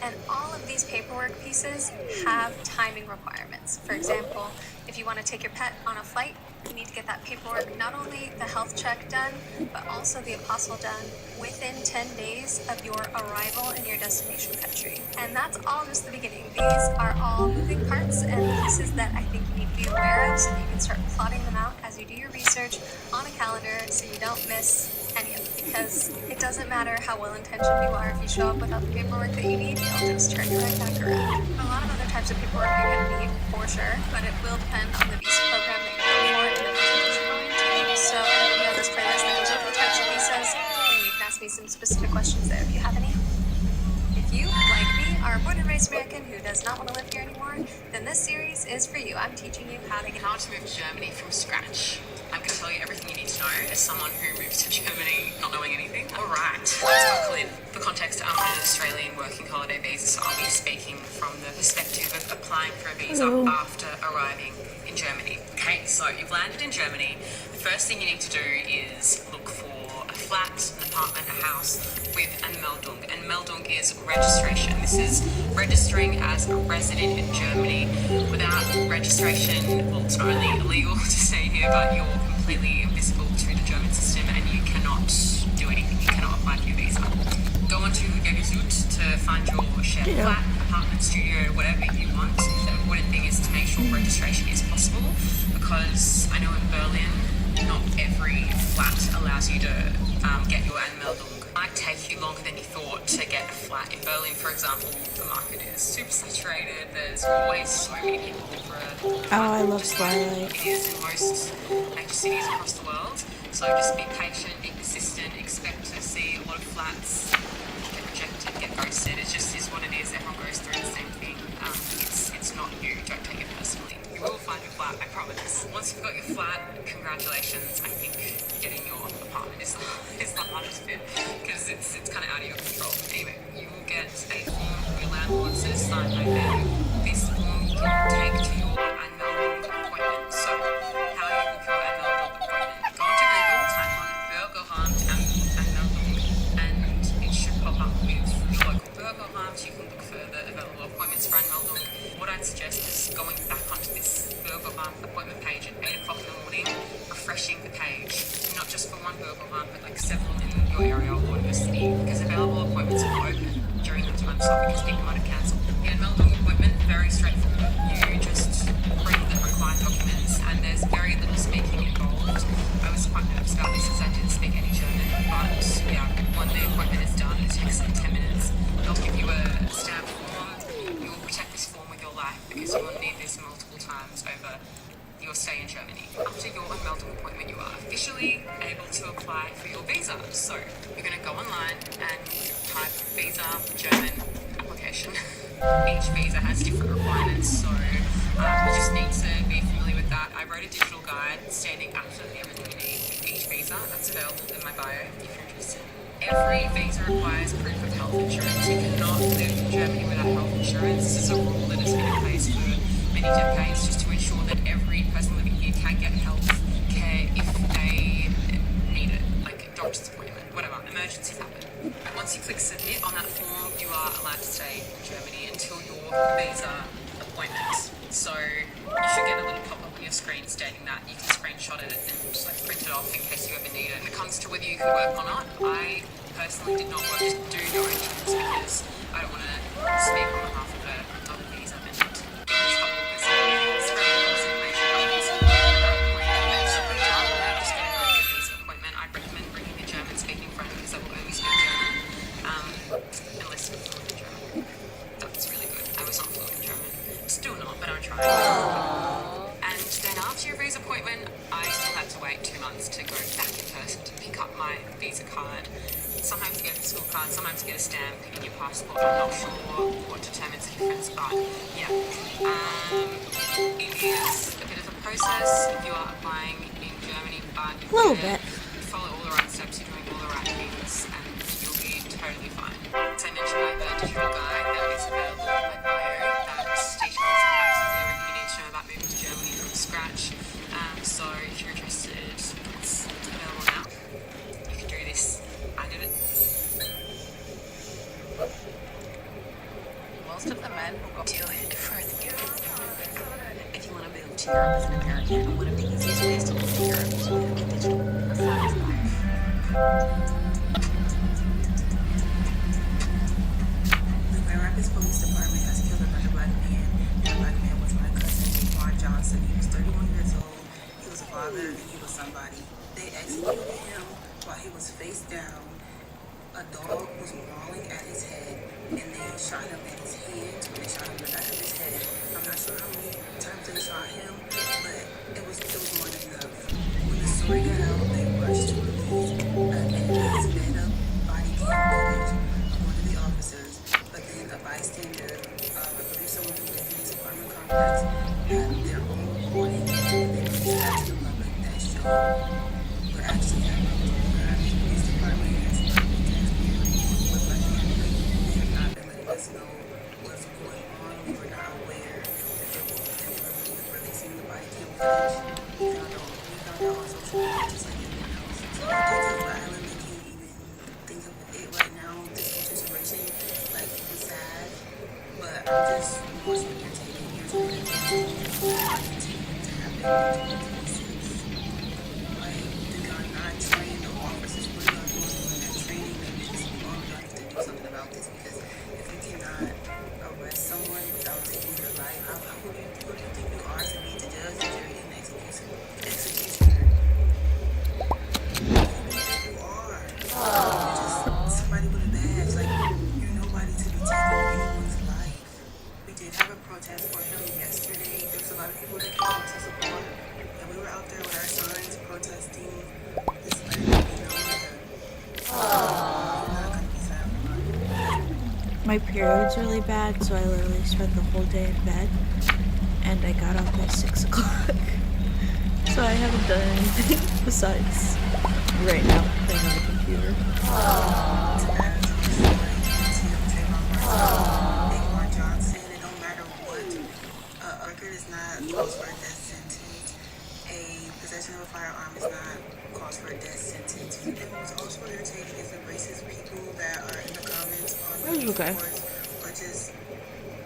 S14: And all of these paperwork pieces have timing requirements. For example, if you want to take your pet on a flight, you need to get that paperwork, not only the health check done, but also the apostille done within 10 days of your arrival in your destination country. And that's all just the beginning. These are all moving parts and pieces that I think you need to be aware of, so that you can start plotting them out as you do your research on a calendar, so you don't miss any of them. Because it doesn't matter how well-intentioned you are, if you show up without the paperwork that you need, they'll just turn you right back around. A lot of other types of paperwork you're going to need, for sure, but it will depend on the visa program that you're going for and the presentation you're going to. So I'm going to have this playlist that goes over the types of visas, and you can ask me some specific questions there if you have any. If you, like me, are a born and raised American who does not want to live here anymore, then this series is for you. I'm teaching you how to
S15: move to Germany from scratch. I'm going to tell you everything you need to know as someone who moved to Germany not knowing anything. Alright, let's buckle in. For context, I'm on an Australian working holiday visa, so I'll be speaking from the perspective of applying for a visa after arriving in Germany. Okay, so you've landed in Germany. The first thing you need to do is look for a flat, an apartment, a house with a Meldung. And Meldung is registration. This is registering as a resident in Germany. Without registration, well, it's not only illegal to stay here, but you're completely invisible to the German system and you cannot do anything. You cannot apply for your visa. Go onto Gegesut to find your shared flat, apartment, studio, whatever you want. The important thing is to make sure registration is possible, because I know in Berlin, not every flat allows you to get your Anmeldung. It might take you longer than you thought to get a flat. In Berlin, for example, the market is super saturated. There's always so many people for a
S1: I love Twilight.
S15: It is in most major cities across the world. So just be patient, be persistent, expect to see a lot of flats get rejected, get ghosted. It just is what it is. Everyone goes through the same thing. It's not you. Don't take it personally. You will find your flat, I promise. Once you've got your flat, congratulations. I think getting your apartment is the hardest bit, because it's kind of out of your control. Anyway, you will get a form from your landlord, says signed by them. This form you can take to your Anmeldung appointment. So, how do you book your Anmeldung appointment? Go onto Google, type on Bürgeramt Anmeldung, and it should pop up with your local Bürgeramt. You can look for the available appointments for Anmeldung. What I'd suggest is going back onto this Bürgeramt appointment page at 8 o'clock in the morning, refreshing the page, not just for one Bürgeramt, but like several in your area or your city, because available appointments are open during that time slot because people might have cancelled. The Anmeldung appointment, very straightforward. You just bring the required documents, and there's very little speaking involved. I was quite nervous about this because I didn't speak any German, but yeah, when the appointment is done, it takes like 10 minutes. They'll give you a stamp form. You'll protect this form with your life because you will need this multiple times over your stay in Germany. After your Anmeldung appointment, you are officially able to apply for your visa. So you're going to go online and type visa German application. Each visa has different requirements, so you just need to be familiar with that. I wrote a digital guide standing absolutely everything you need. Each visa, that's available in my bio if you're interested. Every visa requires proof of health insurance. You cannot live in Germany without health insurance. This is a rule that has been in place for many decades just to ensure that every person living here can get health care if they need it, like a doctor's appointment, whatever, emergencies happen. Once you click submit on that form, you are allowed to stay in Germany until your visa appointment. So you should get a little pop-up on your screen stating that. You can screenshot it and just like print it off in case you ever need it. When it comes to whether you can work or not, I personally did not work, just do no actions because I don't want to speak on behalf of a visa and get in trouble because it's very false information. Just getting a visa appointment, I recommend bringing a German-speaking friend because I will only speak German, unless you're fluent in German. That's really good. I was not fluent in German. Still not, but I'm trying. And then after your visa appointment, I still had to wait 2 months to go back in person to pick up my visa card. Sometimes you get a physical card, sometimes you get a stamp in your passport. I'm not sure what determines the difference, but yeah. It is a bit of a process if you are applying in Germany, but if you follow all the right steps, you're doing all the right things, and you'll be totally fine. As I mentioned, I have a digital guide that is available in my bio that details absolutely everything you need to know about moving to Germany from scratch. So if you're interested, it's available now. You can do this. I did it.
S11: Most of the men who go to it for the Europe. If you want to move to Europe as an American, one of the easiest ways to move to Europe is with a digital
S16: The Grand Rapids Police Department has killed another black man. That black man was my cousin, Juan Johnson. He was 31 years old. He was a father and he was somebody. They executed him while he was face down. A dog was gnawing at his head, and they shot him in his hands when they shot him in the back of his head. I'm not sure how many times they shot him, but it was more than enough. When the story got out, they rushed to release evidence made up body cam footage of one of the officers, but then a bystander, I believe someone from the police department complex, had their own recording, and they released that to the public that showed what actually happened. The police department has not been transparent with Black family. They have not been letting us know what's going on. We were not aware that they were releasing the body cam footage. We found out on social media just like everyone else. So I think it's violent. They can't even think of it right now. This whole situation, like, it's sad, but I'm just more so irritated that things are continuing to happen in 2026. Like, do y'all not train the officers? What are y'all doing that training? Maybe just y'all need to do something about this, because if you cannot arrest someone without taking their life, who do you think you are to be the judge, the jury, and the executioner? You are. You're just somebody with a badge. Like, you're nobody to be taking anyone's life. We did have a protest for him yesterday. There was a lot of people that came to support, and we were out there with our signs protesting. This letting it be known that we're not going to be silent.
S1: My period's really bad, so I literally spent the whole day in bed, and I got up at 6 o'clock. So I haven't done anything besides right now playing on the computer.
S16: Johnson, it don't matter what. A record is not cause for a death sentence. A possession of a firearm is not cause for a death sentence. And what's also irritating is the racist people that are in the comments on the boards, or just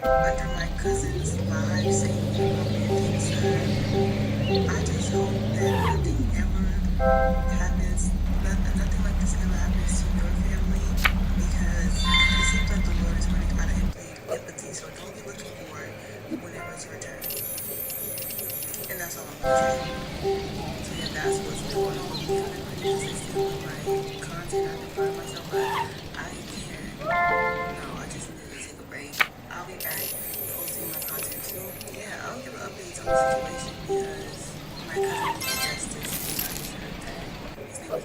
S16: under my cousin's live saying inappropriate things to her. I just hope that nothing ever happens, nothing like this ever happens to your family, because it seems like the Lord is running out of empathy, so don't be looking for it whenever it's your turn. And that's all I'm going to say. So yeah, that's what's going on with me. I've been pretty consistent with my content. I've been proud of myself, but I can't. No, I just need to take a break. I'll be back posting my content soon. Yeah, I'll give updates on the situation, because my cousin needs justice, and I deserve that. His name was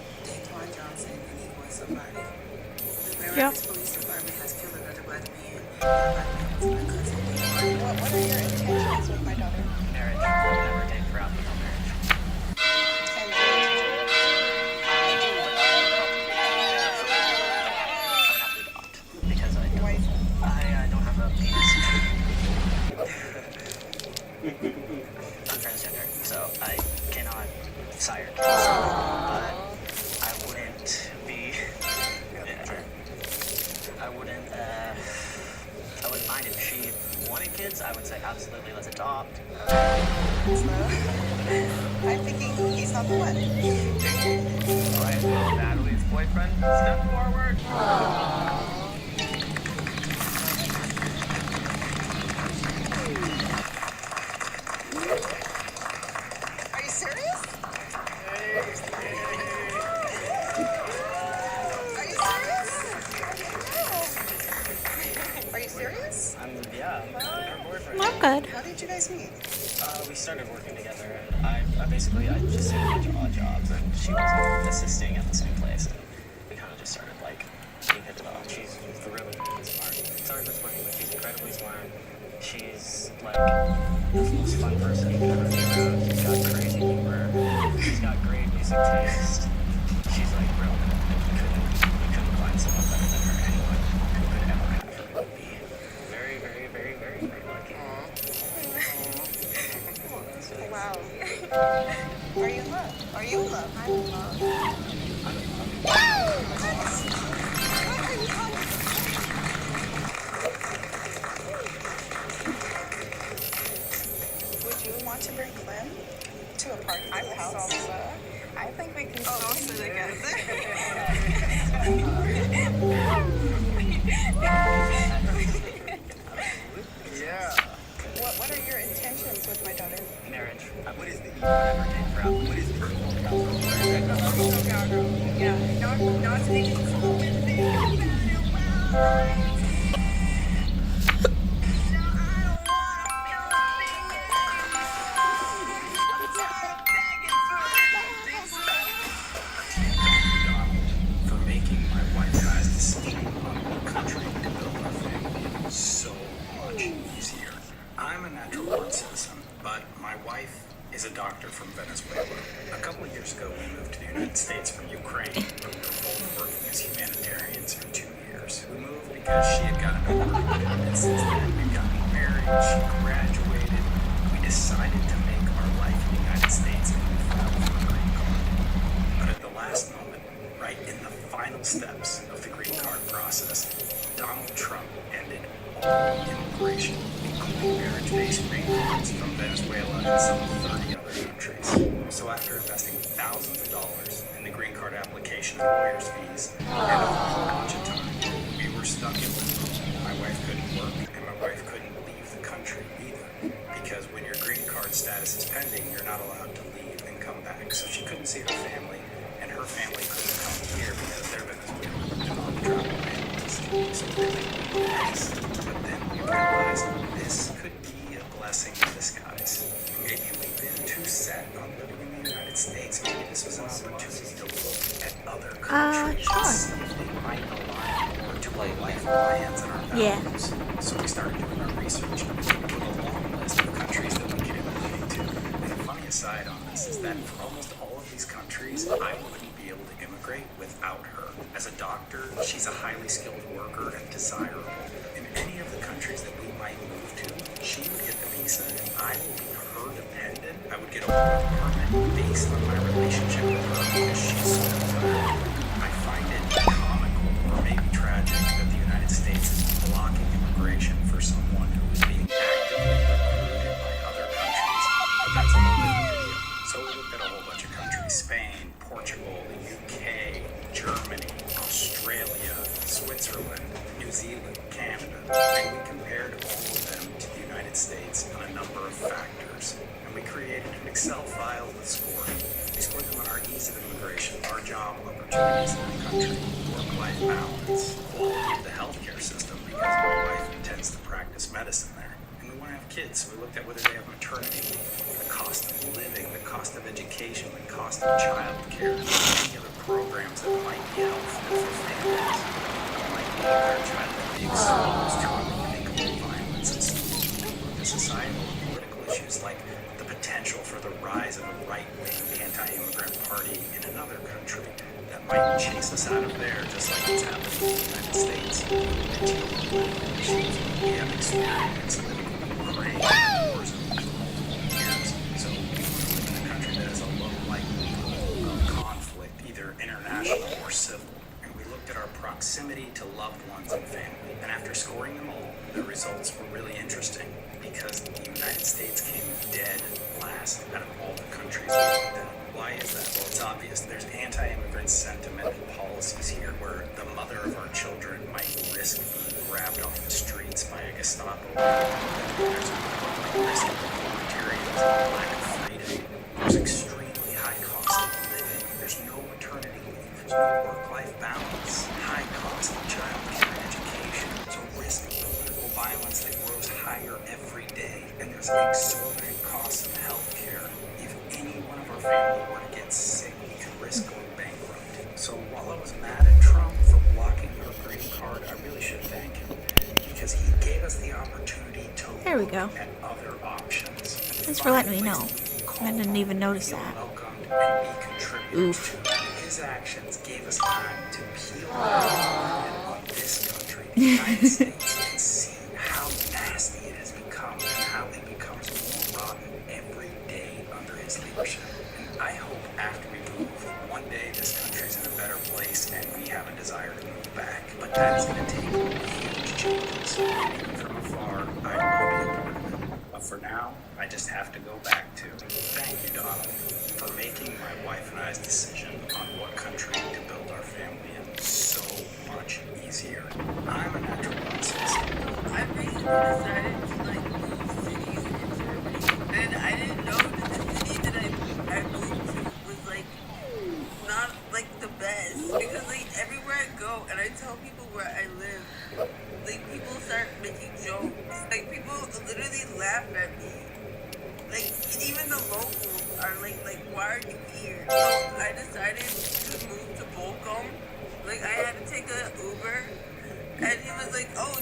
S16: Juan Johnson, and he was somebody. The Grand Rapids Police Department has killed another black man. That black man was my cousin.
S11: What are your intentions with my daughter?
S8: Marriage. I'll never date for alcohol marriage. I cannot sire kids. But I wouldn't be. I wouldn't mind if she wanted kids. I would say absolutely, let's adopt.
S16: I'm thinking he's not the one.
S3: Alright, well, Natalie's boyfriend, step forward.
S16: Are you serious? Are you serious? Are you serious?
S8: Yeah, her boyfriend.
S1: I'm good.
S16: How did you guys meet?
S8: We started working together. I just did a bunch of odd jobs, and she was assisting at the same place, and we kind of just started being hit off. She's really smart. Sorry for explaining, but she's incredibly smart. She's the most fun person you could ever be around. She's got crazy humor. She's got great music taste. She's real good. You couldn't find someone better than her. Anyone who could ever have her would be very, very, very, very, very lucky.
S16: Wow. Are you in love? Are you in love? I'm in love. Would you want to bring Clem to a party at the house? Salsa. I think we can salsa together.
S3: Yeah.
S16: What are your intentions with my daughter?
S8: Marriage. What is the whatever name for out? What is the
S16: Yeah, not to make it
S17: for making my wife and I's decision on what country to build our family so much easier. I'm a natural born citizen, but my wife is a doctor from Venezuela. A couple of years ago, we moved to the United States from Ukraine, where we were both working as humanitarians for 2 years. We moved because she had gotten a work, and since then we've gotten married, she graduated. We decided to make our life in the United States and we filed for a green card. But at the last moment, right in the final steps of the green card process, Donald Trump ended all immigration, including marriage-based green cards from Venezuela and some 30 other countries. So after investing thousands of dollars in the green card application and lawyers' fees, and a whole bunch of time, we were stuck in limbo. My wife couldn't work, and my wife couldn't leave the country either. Because when your green card status is pending, you're not allowed to leave and come back. So she couldn't see her family, and her family couldn't come here because they're Venezuelan and on the travel ban list. So we really next. But then we realized this could be a blessing in disguise. Maybe we've been too set on living in the United States. Maybe this was an opportunity to look at other countries and see if they might align more to our life plans and our values. So we started doing our research and we came up with a long list of countries that we could immigrate to. And the funny aside on this is that for almost all of these countries, I wouldn't be able to immigrate without her. As a doctor, she's a highly skilled worker and desirable. In any of the countries that we might move to, she would get the visa and I will be her dependent. I would get a work permit based on my relationship with her because she's so good. I find it comical or maybe tragic that the United States is blocking immigration for someone who is being actively recruited by other countries. But that's a whole different video. So we looked at a whole bunch of countries: Spain, Portugal, the UK, Germany, Australia, Switzerland, New Zealand, Canada, and we compared all of them to the United States on a number of factors. And we created an Excel file with scoring. We scored them on our ease of immigration, our job opportunities in the country, work-life balance, quality of the healthcare system, because my wife intends to practice medicine there. And we want to have kids, so we looked at whether they have maternity leave, the cost of living, the cost of education, the cost of child care, any other programs that might be helpful for families that might need their child to be exposed to unthinkable violence in school, the societal and political issues like the potential for the rise of a right-wing anti-immigrant party in another country that might chase us out of there, just like it's happening in the United States. The geopolitical issues we have experienced living in Ukraine, wars of multiple years. So we want to live in a proximity to loved ones and family. And after scoring them all, the results were really interesting because the United States came dead last out of all the countries we looked at. Why is that? Well, it's obvious. There's anti-immigrant sentiment and policies here where the mother of our children might risk being grabbed off the streets by a Gestapo. There's a risk of authoritarianism, lack of freedom. There's extremely high cost of living. There's no maternity leave. There's no work-life balance. High cost of child care and education. There's a risk of political violence that grows higher every day. And there's exorbitant costs of health care. If any one of our family were to get sick, we could risk going bankrupt. So while I was mad at Trump for blocking our green card, I really should thank him because he gave us the opportunity to look at other options.
S1: Thanks for letting me know. I didn't even notice that. Oof.
S17: His actions gave us time to peel on this country, the United States, and see how nasty it has become and how it becomes more rotten every day under his leadership. And I hope after we move, one day this country's in a better place and we have a desire to move back. But that is going to take huge changes. And even from afar, I will be a part of it. But for now, I just have to go back to thank you, Donald, for making my wife and I's decision on what country to build our family in so much easier. I'm a natural born citizen.
S16: I recently decided to like move cities in Germany, and I didn't know that the city that I moved to was like not like the best because like everywhere I go and I tell people where I live, like people start making jokes. Like people literally laugh at me. Like even the locals are like why are you here? So I decided to move to Bochum. Like I had to take an Uber, and he was like, "Oh,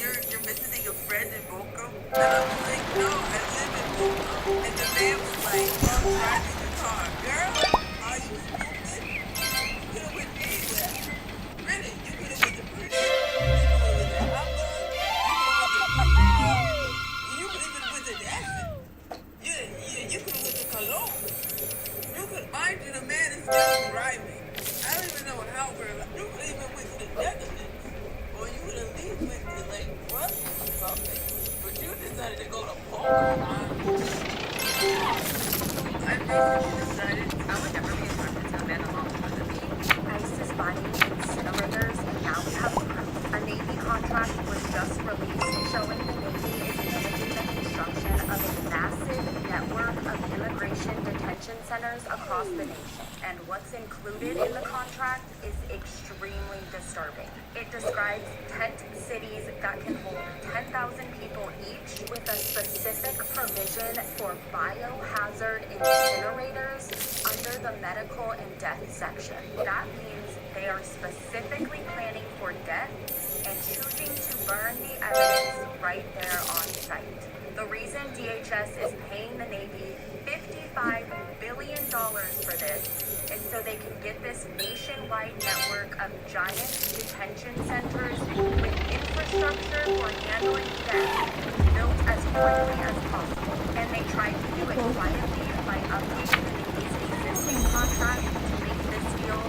S16: you're visiting a friend in Bochum?" And I was like, "No, I live in Bochum." And the man was like, "I'm driving the car, girl. Are you stupid? You could have went anywhere. Really, you could have went to Britain. You could have went to Hamburg. You could have went to Essen. You could have went to Cologne. You could, mind you, the man is still driving. I don't even know how you could even went to the Netherlands. Or you could at least went to like Brussels or something. But you decided to go to Bochum. I basically decided
S9: I would never be attracted to a man alone with a bee. ICE is buying incinerators, and now we have proof. A Navy contract was just released showing the Navy is managing the construction of a massive network of immigration detention centers across the nation. And what's included in the contract is extremely disturbing. It describes tent cities that can hold 10,000 people each with a specific provision for biohazard incinerators under the medical and death section. That means they are specifically planning for death and choosing to burn the evidence right there on site. The reason DHS is paying the Navy $55 billion for this is so they can get this nationwide network of giant detention centers with infrastructure for handling death built as quickly as possible. And they tried to do it quietly by updating the Navy's existing contract to make this deal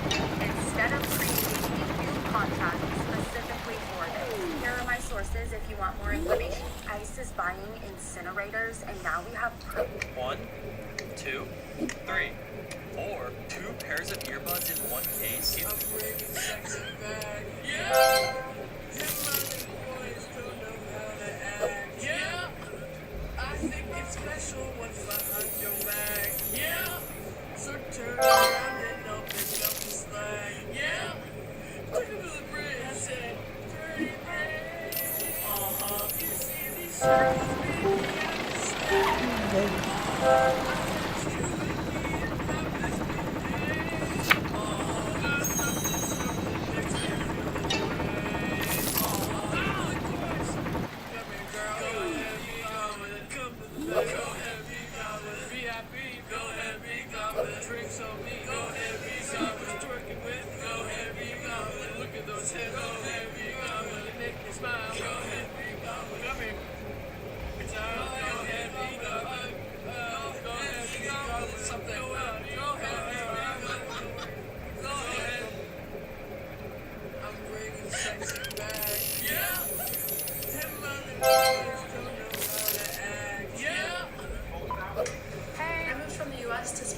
S9: instead of creating a new contract specifically for this. Here are my sources if you want more information. ICE is buying incinerators, and now we have proof.
S18: 1, 2, 3, 4, 2 pairs of earbuds in one case.
S16: I'm bringing sex back. Yeah! Them other boys don't know how to act. Yeah! I think it's special what's behind your back. Yeah! So turn around and open up the slack. Yeah! Look at the bridge. I said, pretty bridge. You see these circles, baby, I understand.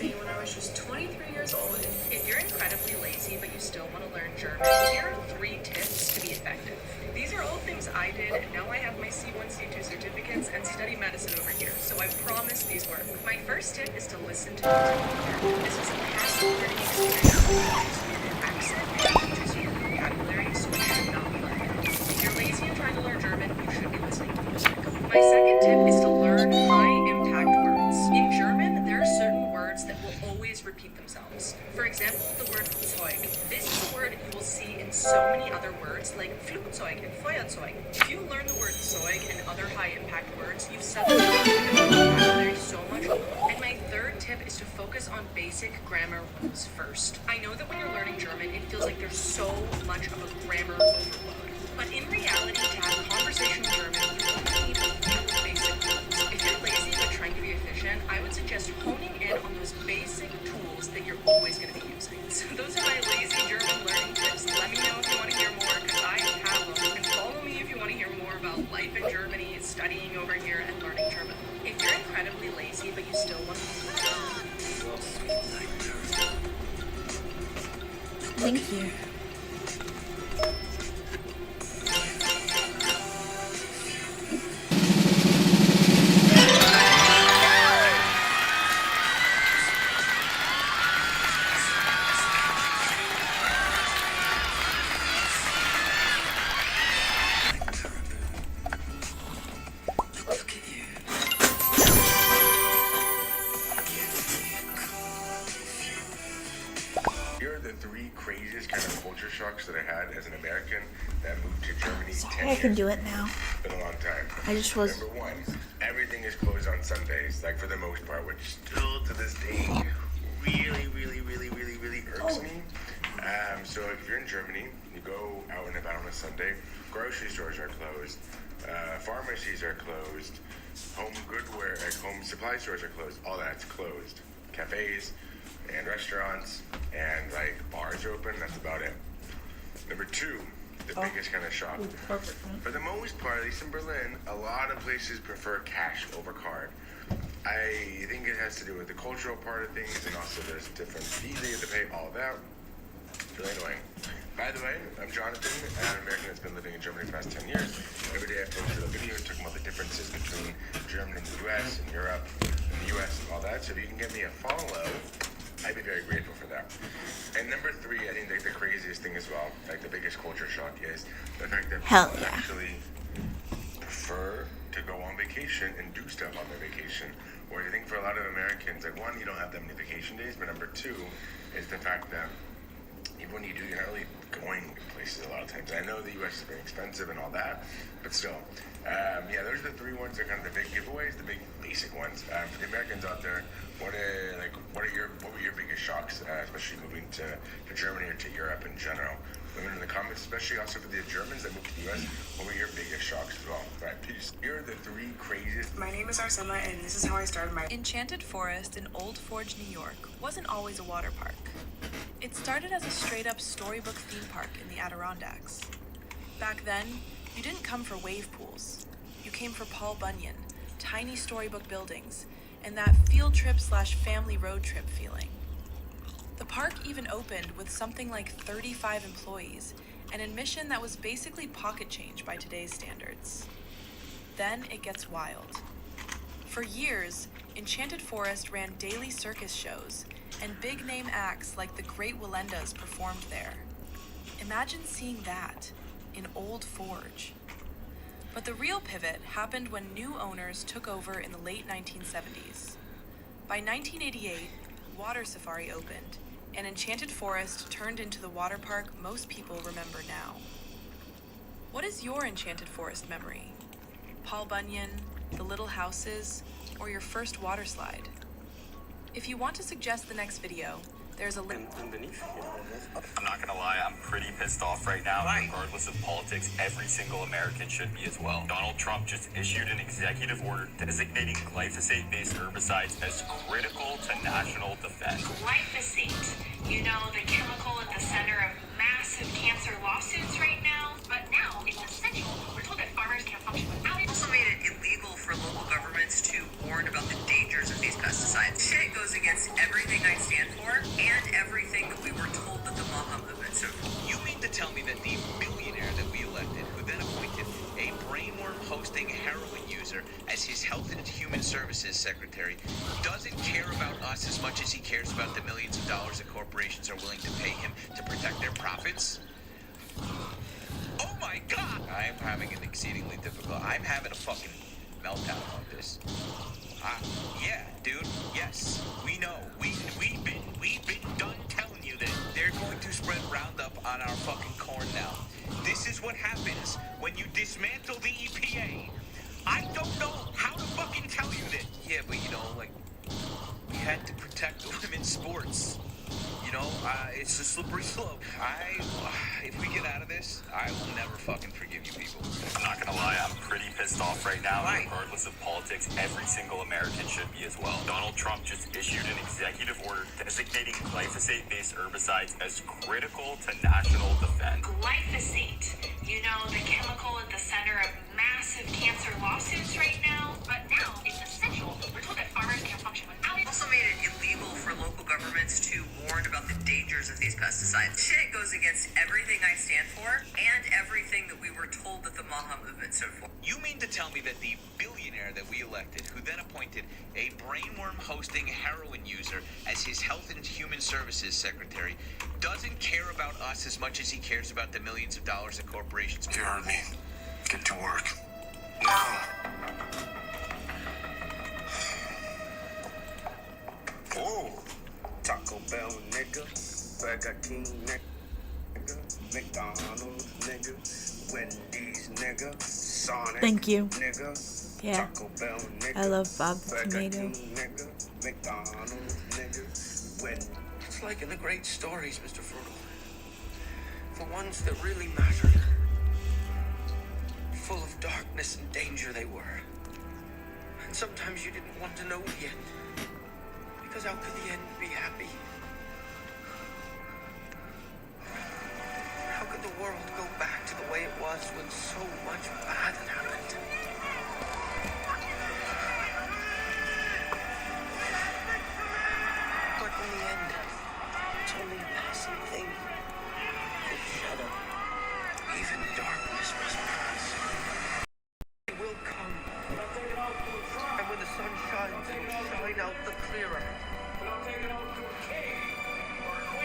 S12: Germany when I was just 23 years old. If you're incredibly lazy but you still want to learn German, here are 3 tips to be effective. These are all things I did, and now I have my C1, C2 certificates and study medicine over here, so I promise these work. My first tip is to listen to music. This is a passive learning experience that teaches you your accent and teaches you your vocabulary, so you should not be learning it. If you're lazy and trying to learn German, you should be listening to music. My second tip is to learn high-impact words. In German, there are certain words that will always repeat themselves. For example, the word Zeug. This is a word you will see in so many other words like Flugzeug and Feuerzeug. If you learn the word Zeug and other high-impact words, you've suddenly learned the vocabulary so much. And my third tip is to focus on basic grammar rules first. I know that when you're learning German, it feels like there's so much of a grammar overload. But in reality, to have conversational German, you only need a few basic rules. If you're lazy but trying to be efficient, I would suggest honing in on those basic tools that you're always going to be using. So those are my lazy German learning tips. Let me know if you want to hear more, because I have them. And follow me if you want to hear more about life in Germany, studying over here, and learning German. If you're incredibly lazy but you still want to...
S1: Thank you.
S19: Here are the 3 craziest kind of culture shocks that I had as an American that moved to Germany 10
S1: Sorry, I
S19: years
S1: can do
S19: ago.
S1: it now.
S19: It's been a long time.
S1: I just was-
S19: Number 1, everything is closed on Sundays, like for the most part, which still to this day really irks me. So if you're in Germany, you go out and about on a Sunday, grocery stores are closed, pharmacies are closed, home supply stores are closed, all that's closed. Cafes and restaurants and like bars are open, that's about it. Number 2, the biggest kind of shock. For the most part, at least in Berlin, a lot of places prefer cash over card. I think it has to do with the cultural part of things, and also there's different fees that you have to pay, all that. Really annoying. By the way, I'm Jonathan, an American that's been living in Germany for the past 10 years. Every day I posted a video talking about the differences between Germany and the US and Europe and the US and all that. So if you can get me a follow, I'd be very grateful for that. And number 3, I think like the craziest thing as well, like the biggest culture shock, is the fact that
S1: Hell
S19: people
S1: yeah.
S19: actually prefer to go on vacation and do stuff on their vacation. Where I think for a lot of Americans, like 1, you don't have that many vacation days, but number 2 is the fact that even when you do, you're not really going places a lot of times. I know the U.S. is very expensive and all that, but still. Yeah, those are the 3 ones that are kind of the big giveaways, the big basic ones. For the Americans out there, what were your biggest shocks, especially moving to Germany or to Europe in general? Let me know in the comments, especially also for the Germans that moved to the U.S. What were your biggest shocks as well? All right, peace. Here are the 3 craziest.
S16: My name is Arsema, and this is how I started my...
S20: Enchanted Forest in Old Forge, New York, wasn't always a water park. It started as a straight-up storybook theme park in the Adirondacks. Back then, you didn't come for wave pools. You came for Paul Bunyan, tiny storybook buildings, and that field trip/family road trip feeling. The park even opened with something like 35 employees, an admission that was basically pocket change by today's standards. Then it gets wild. For years, Enchanted Forest ran daily circus shows, and big-name acts like the Great Wallendas performed there. Imagine seeing that in Old Forge. But the real pivot happened when new owners took over in the late 1970s. By 1988, Water Safari opened, and Enchanted Forest turned into the water park most people remember now. What is your Enchanted Forest memory? Paul Bunyan, the little houses, or your first water slide? If you want to suggest the next video, there's a link
S18: underneath.
S13: I'm not gonna lie, I'm pretty pissed off right now. Regardless of politics, every single American should be as well. Donald Trump just issued an executive order designating glyphosate-based herbicides as critical to national defense.
S5: Glyphosate, you know, the chemical at the center of massive cancer lawsuits right now. But now it's essential. We're told that farmers can't function without it.
S8: Also made it illegal
S9: for local governments to warn about the dangers of these pesticides. Shit goes against everything I stand for and everything that we were told that the MAHA movement stood for.
S21: You mean to tell me that the billionaire that we elected, who then appointed a brainworm-hosting heroin user as his Health and Human Services Secretary, doesn't care about us as much as he cares about the millions of dollars that corporations are willing to pay him to protect their profits? Oh my God! I'm having an exceedingly difficult... I'm having a fucking meltdown on this. Yeah, dude, yes, we know. We've been done telling you that they're going to spread Roundup on our fucking corn now. This is what happens when you dismantle the EPA. I don't know how to fucking tell you that. Yeah, but you know, like, we had to protect women's sports. You know, it's a slippery slope. If we get out of this, I will never fucking forgive you people.
S13: I'm not gonna lie, I'm pretty pissed off right now. Right. Regardless of politics, every single American should be as well. Donald Trump just issued an executive order designating glyphosate-based herbicides as critical to national defense.
S5: Glyphosate, you know, the chemical at the center of massive cancer lawsuits right now. But now it's essential. We're told that farmers can't function without it.
S9: Also made it illegal for local governments to warn about the dangers of these pesticides. Shit goes against everything I stand for and everything that we were told that the MAHA movement stood for.
S21: You mean to tell me that the billionaire that we elected, who then appointed a brainworm-hosting heroin user as his Health and Human Services Secretary, doesn't care about us as much as he cares about the millions of dollars that corporations...
S4: You heard me. Get to work. Now.
S22: Oh, Taco Bell nigga, Burger King nigga, McDonald's nigga, Wendy's nigga, Sonic
S1: Thank you.
S22: nigga,
S1: Yeah.
S22: Taco Bell nigga,
S1: I love Bob the
S22: Burger
S1: Tomato.
S22: King nigga, McDonald's nigga, Wendy's. It's like in the great stories, Mr. Frugal. The ones that really mattered. Full of darkness and danger they were. And sometimes you didn't want to know the end. Because how could the end be happy? How could the world go back to the way it was when so much bad had happened? But in the end, it's only a passing thing. A shadow. Even darkness must pass. It will come. And when the sun shines, it will shine out the clearer.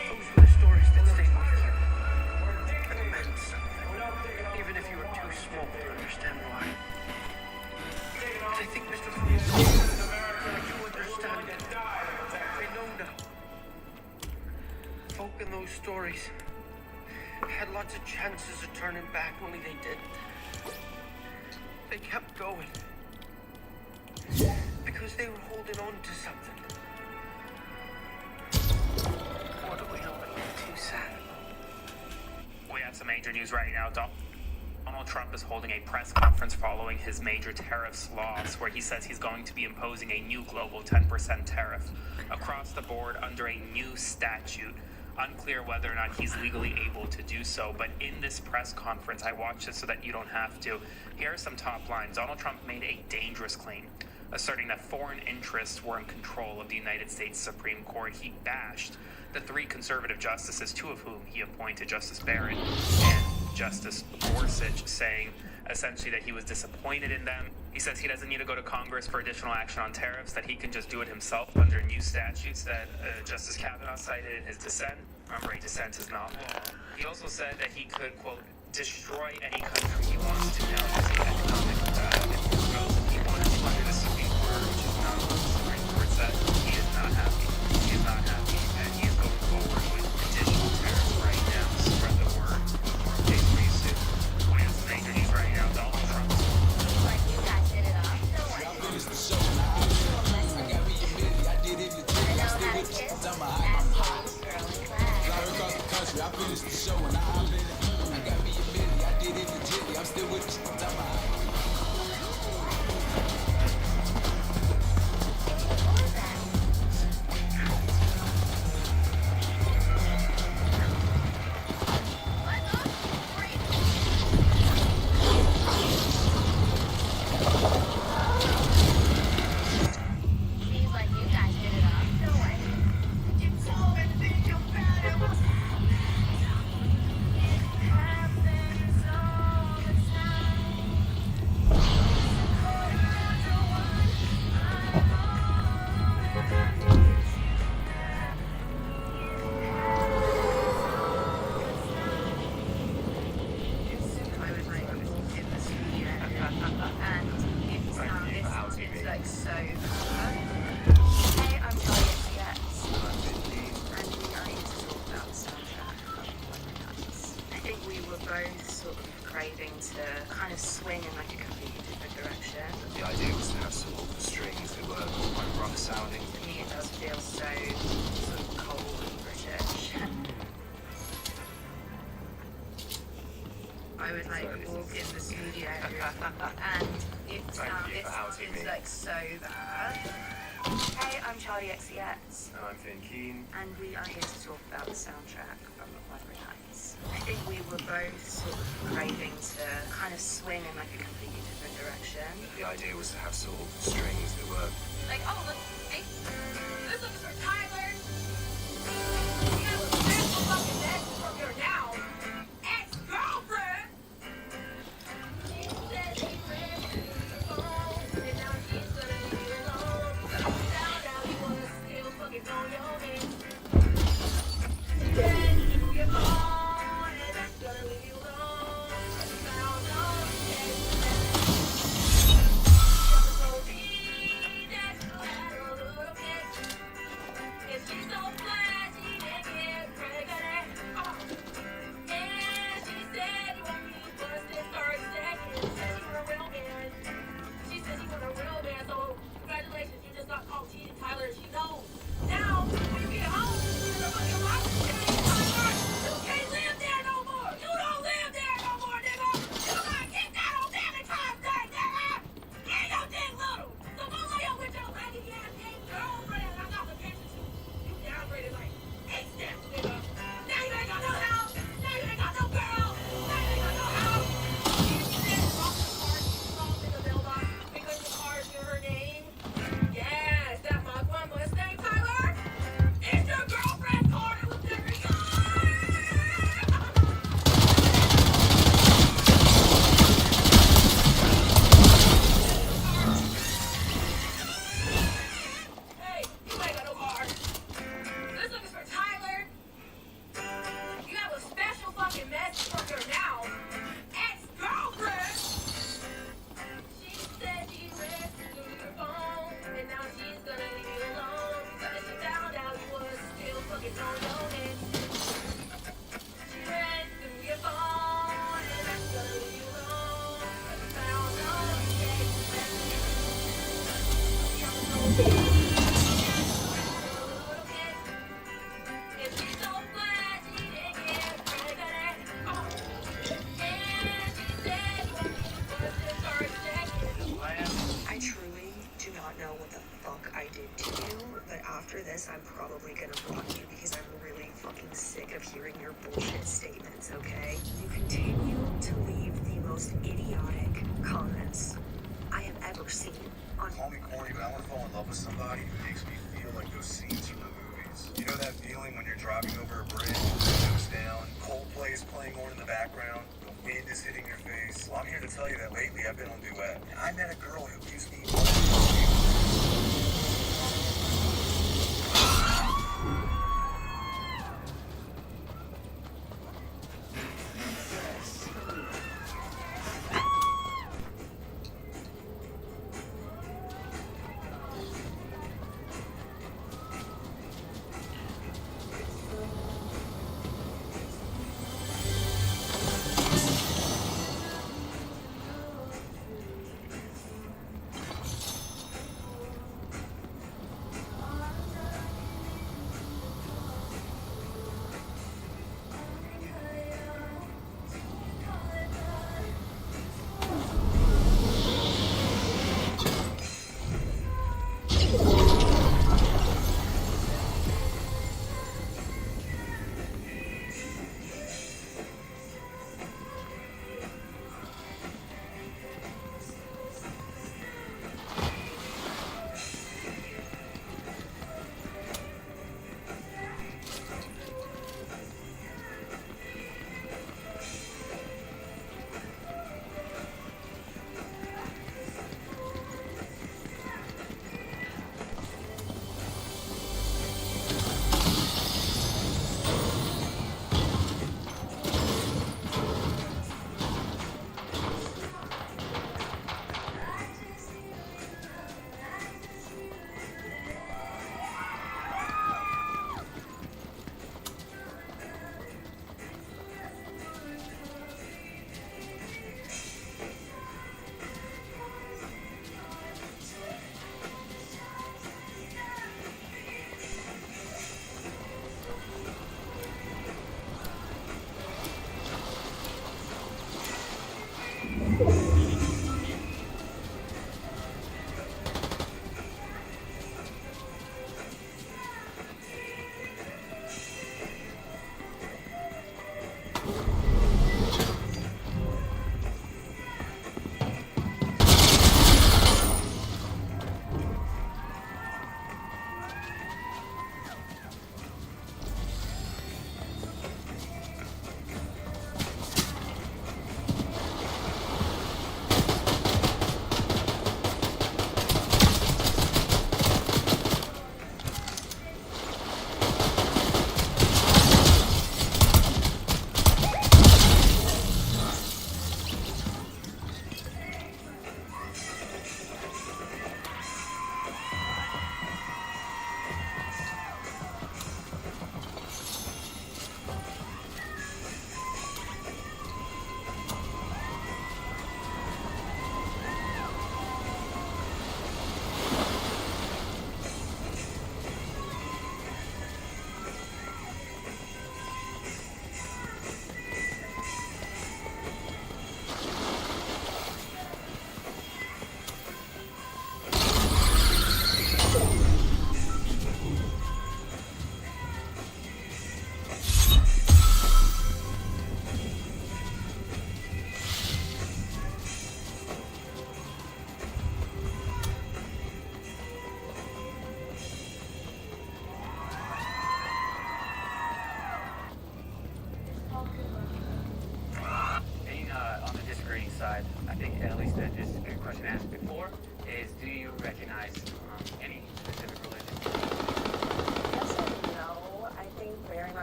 S22: Those were the stories that stayed with you. And meant something. Even if you were too small to understand why. And I think, Mr. Fool, you understand it. I know now. Folk in those stories had lots of chances of turning back, only they didn't. They kept going. Because they were holding on to something. What are we hoping to, Sam?
S23: We have some major news right now. Donald Trump is holding a press conference following his major tariffs loss, where he says he's going to be imposing a new global 10% tariff across the board under a new statute. Unclear whether or not he's legally able to do so, but in this press conference, I watched it so that you don't have to. Here are some top lines. Donald Trump made a dangerous claim, asserting that foreign interests were in control of the United States Supreme Court. He bashed the three conservative justices, two of whom he appointed, Justice Barrett and Justice Gorsuch, saying essentially that he was disappointed in them. He says he doesn't need to go to Congress for additional action on tariffs, that he can just do it himself under new statutes that Justice Kavanaugh cited in his dissent. Remember, a dissent is not law. He also said that he could, quote, destroy any country he wants to now using economic growth. He wanted to under the Supreme Court, which is not what the Supreme Court said. He is not happy. He is not happy, and he is going forward with additional tariffs right now. Spread the word. Okay, pretty soon. We have some major news right now. Donald Trump.
S24: I finished the show and I got me a minute. I did it legitly. I'm still with you.
S16: swing in like a completely different direction.
S17: The idea was to have some strings that were quite rough sounding.
S16: To me, it does feel so sort of cold and British. I would like walk in the studio and it sounds like so bad. Hey, I'm Charlie XCX.
S17: And I'm Finn Keen.
S16: And we are here to talk about the soundtrack from Library Nights. I think we were both sort of craving to kind of swing in like a completely different direction.
S17: The idea was to have sort of strings that were
S5: Like, oh, look, hey, this looks for Tyler. You have a special fucking message from your now ex-girlfriend. She said she read your phone, and now she's gonna leave you alone. Found out you wanna still fucking know your name. She read your phone, and that's gonna leave you alone. Found out so deep that you had a little bit. And she's so glad she didn't get pregnant. And she said you want me to bust it for a second. She said you were a real man. She said you were a real man. So congratulations, you just got caught cheating, Tyler. And she knows. Now, when you get home, you're gonna fucking watch the shit. You can't live there no more. You don't live there no more, nigga. You gotta get that on damn time day, nigga. And your dick little. So go lay up with your lady ass ex-girlfriend. I got the pictures. You downgraded like 8 steps, nigga. Now you ain't got no house. Now you ain't got no girl. Now you ain't got no house. You said wrong the car. You wrong in the mailbox because the car is your name. Yes, that Mach 1 Mustang, Tyler. It's your girlfriend's car that was never yours. Hey, you ain't got no car. This looking for Tyler. You have a special fucking message from your now ex-girlfriend. She said she read through your phone, and now she's gonna leave you alone because she found out you was still fucking on your head. She read through your phone, and that's gonna leave you alone because she found out you gave and she's so glad she didn't get pregnant. And she said you want me to bust it for a second.
S16: I truly do not know what the fuck I did to you, but after this, I'm probably gonna block you because I'm really fucking sick of hearing your bullshit statements, okay? You continue to leave the most idiotic comments I have ever seen on.
S17: Call me corny, but I want to fall in love with somebody who makes me feel like those scenes from the movies. You know that feeling when you're driving over a bridge, the windows down, Coldplay is playing on in the background, the wind is hitting your face? Well, I'm here to tell you that lately I've been on Duet, and I met a girl who gives me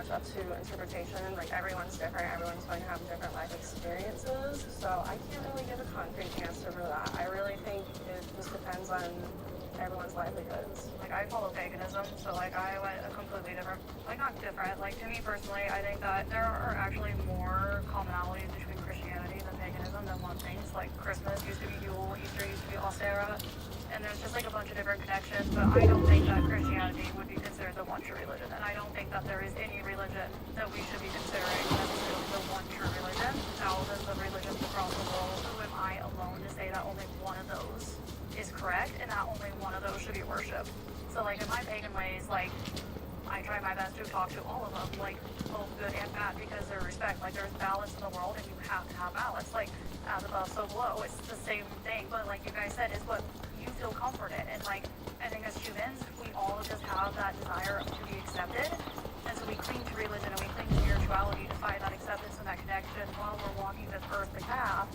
S2: it's up to interpretation. Like, everyone's different. Everyone's going to have different life experiences. So I can't really give a concrete answer for that. I really think it just depends on everyone's livelihoods.
S12: Like, I follow paganism, so like I went a completely different, like not different, like to me personally, I think that there are actually more commonalities between Christianity than paganism than one thing. It's like Christmas used to be Yule, Easter used to be Ostera, and there's just like a bunch of different connections, but I don't think that Christianity would be considered the one true religion, and I don't think that there is any religion that we should be considering necessarily the one true religion. Thousands of religions across the world, who am I alone to say that only one of those is correct and that only one of those should be worshipped? So like in my pagan ways, like I try my best to talk to all of them, like both good and bad, because there's respect. Like there's balance in the world and you have to have balance. Like as above, so below. It's the same thing, but like you guys said, it's what you feel comfort in. And like I think as humans, we all just have that desire to be accepted. And so we cling to religion and we cling to spirituality to find that acceptance and that connection while we're walking this earthly path.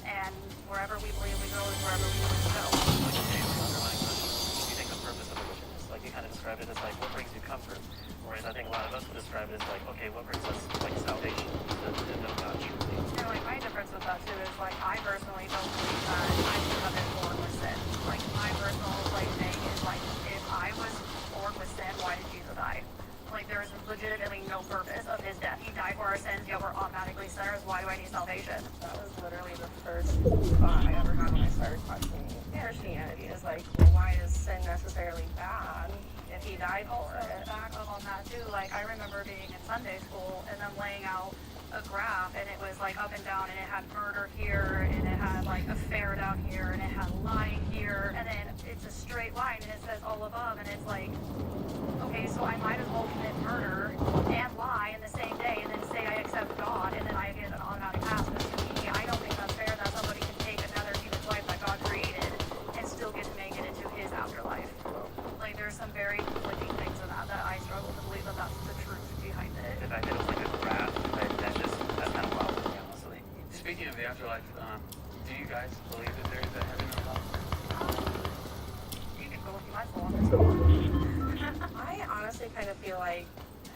S12: And wherever we believe we go is wherever we believe we go.
S18: Like you say, the underlying question, what do you think the purpose of religion is? Like you kind of described it as like, what brings you comfort? Whereas I think a lot of us would describe it as like, okay, what brings us like salvation to know God truly?
S12: And like my difference with that too is like I personally don't believe that I should have been born with sin. Like my personal like thing is like if I was born with sin, why did Jesus die? Like there is legitimately no purpose of his death. He died for our sins, yet we're automatically sinners. Why do I need salvation?
S2: That was literally the first thought I ever had when I started questioning Christianity. Is like, well, why is sin necessarily bad if he died for it?
S12: Back up on that too. Like I remember being in Sunday school and them laying out a graph and it was like up and down and it had murder here and it had like affair down here and it had lying here and then it's a straight line and it says all above and it's like, okay, so I might as well commit murder and lie in the same day and then say I accept God and then I get an automatic pass. But to me, I don't think that's fair that somebody can take another human's life that God created and still get to make it into his afterlife. Like there's some very conflicting things in that I struggle to believe that that's the truth behind it.
S18: The fact that it was like a graph, that's kind of wild to me, honestly. Speaking of the afterlife, do you guys believe that there is a heaven or hell?
S12: You can go with my full on this one.
S2: I honestly kind of feel like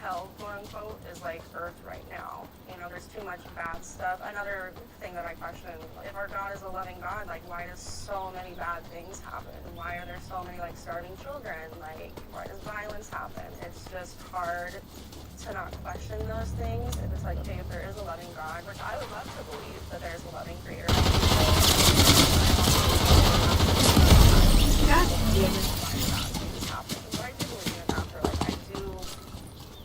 S2: hell, quote unquote, is like Earth right now. You know, there's too much bad stuff. Another thing that I question, if our God is a loving God, like why does so many bad things happen? Why are there so many like starving children? Like why does violence happen? It's just hard to not question those things. If it's like, okay, if there is a loving God, which I would love to believe that there's a loving creator.
S1: God damn it.
S2: But I do believe in an afterlife. I do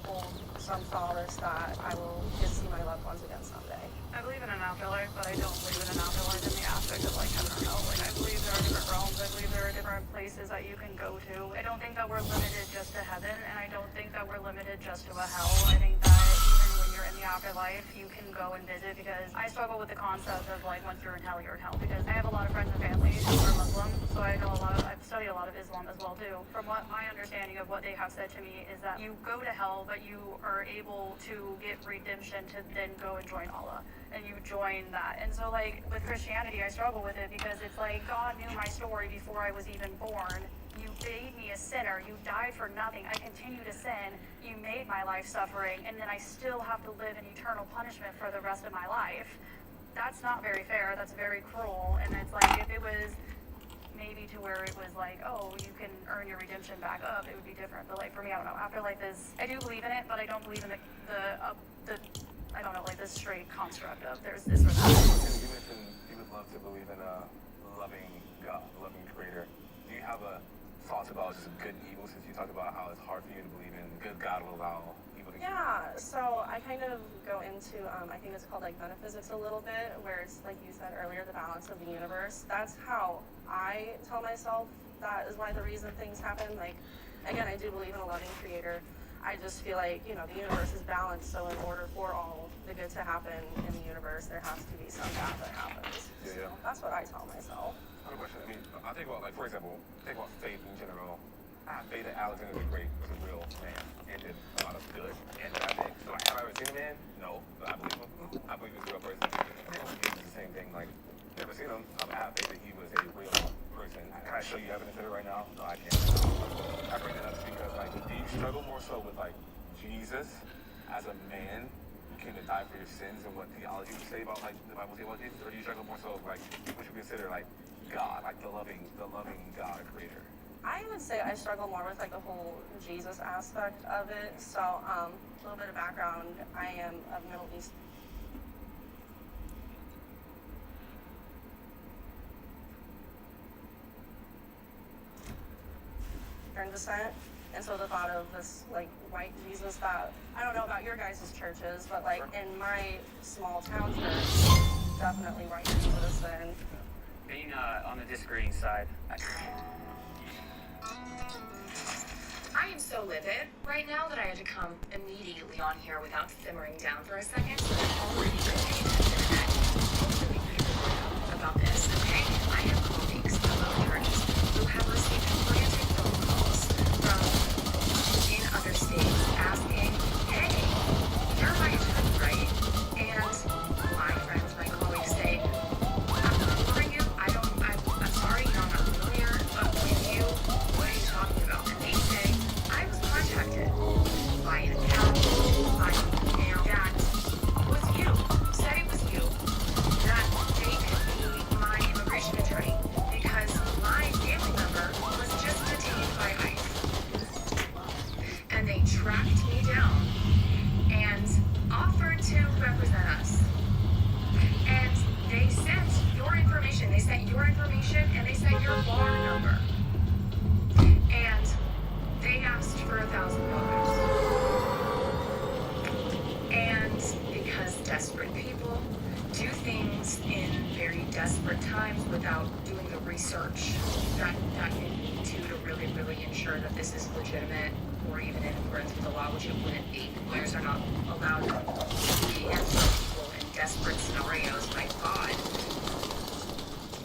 S2: hold some solace that I will get to see my loved ones again someday.
S12: I believe in an afterlife, but I don't believe in an afterlife in the aspect of like heaven or hell. Like I believe there are different realms. I believe there are different places that you can go to. I don't think that we're limited just to heaven, and I don't think that we're limited just to a hell. I think that even when you're in the afterlife, you can go and visit, because I struggle with the concept of like once you're in hell, you're in hell, because I have a lot of friends and family who are Muslim, so I know I've studied a lot of Islam as well too. From what my understanding of what they have said to me is that you go to hell, but you are able to get redemption to then go and join Allah. And you join that. And so like with Christianity, I struggle with it because it's like God knew my story before I was even born. You made me a sinner. You died for nothing. I continue to sin. You made my life suffering, and then I still have to live in eternal punishment for the rest of my life. That's not very fair. That's very cruel. And it's like if it was maybe to where it was like, oh, you can earn your redemption back up, it would be different. But like for me, I don't know. Afterlife is, I do believe in it, but I don't believe in the I don't know, like this straight construct of there's this or that.
S6: You mentioned you would love to believe in a loving God, a loving creator. Do you have a thoughts about just good and evil, since you talked about how it's hard for you to believe in good God will allow evil to keep?
S2: Yeah, so I kind of go into, I think it's called like metaphysics a little bit, where it's like you said earlier, the balance of the universe. That's how I tell myself that is why the reason things happen. Like, again, I do believe in a loving creator. I just feel like, you know, the universe is balanced, so in order for all the good to happen in the universe, there has to be some bad that happens.
S6: Yeah.
S2: So that's what I tell myself.
S6: I have a question. I mean, I think about, like, for example, think about faith in general. I have faith that Alexander the Great was a real man and did a lot of good and bad things. So, like, have I ever seen a man? No, but I believe him. I believe he's a real person. It's the same thing. Like, never seen him. I have faith that he was a real person. Can I show you evidence of it right now? No, I can't. I bring that up because, like, do you struggle more so with, like, Jesus as a man, you came to die for your sins and what theology would say about like the Bible say about Jesus, or do you struggle more so with, like what you consider like God, like the loving God, creator?
S2: I would say I struggle more with like the whole Jesus aspect of it. So, a little bit of background. I am of Middle Eastern descent, and so the thought of this like white Jesus that I don't know about your guys' churches, but like in my small town church, definitely white Jesus and
S23: Being on the disagreeing side,
S9: I am so livid right now that I had to come immediately on here without simmering down for a second. So I'm already paying attention about this, okay? I have colleagues of attorneys who have received frantic phone calls from in other states asking, hey, you're my attorney, right? And my friends, my colleagues say, I'm ignoring you. I'm sorry, I'm not familiar with you. What are you talking about? And they say, I was contacted by an account, by an email that was you, said it was you, that they could be my immigration attorney because my family member was just detained by ICE. And they tracked me down and offered to represent us. And they sent your information. They sent your information and they sent your bar number. And they asked for $1,000. And because desperate people do things in very desperate times without doing the research that you need to really, really ensure that this is legitimate or even in accordance with the law, which it wouldn't be. Lawyers are not allowed to answer people in desperate scenarios, my God.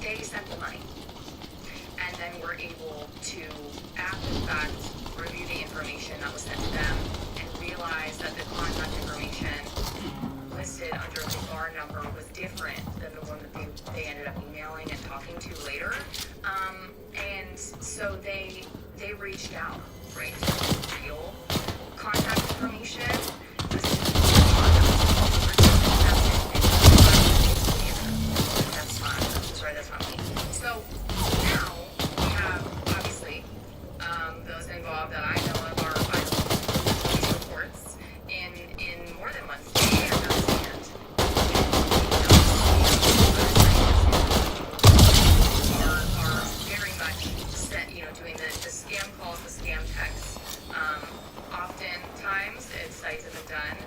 S9: They sent the money. And then we're able to, after the fact, review the information that was sent to them and realize that the contact information listed under the bar number was different than the one that they ended up emailing and talking to later. And so they reached out, right, to real contact information. That's fine. Sorry, that's not me. So now we have, obviously, those involved that I know of are police reports in more than one state. I understand. Are very much set, doing the scam calls, the scam texts. Oftentimes, if sites have been done,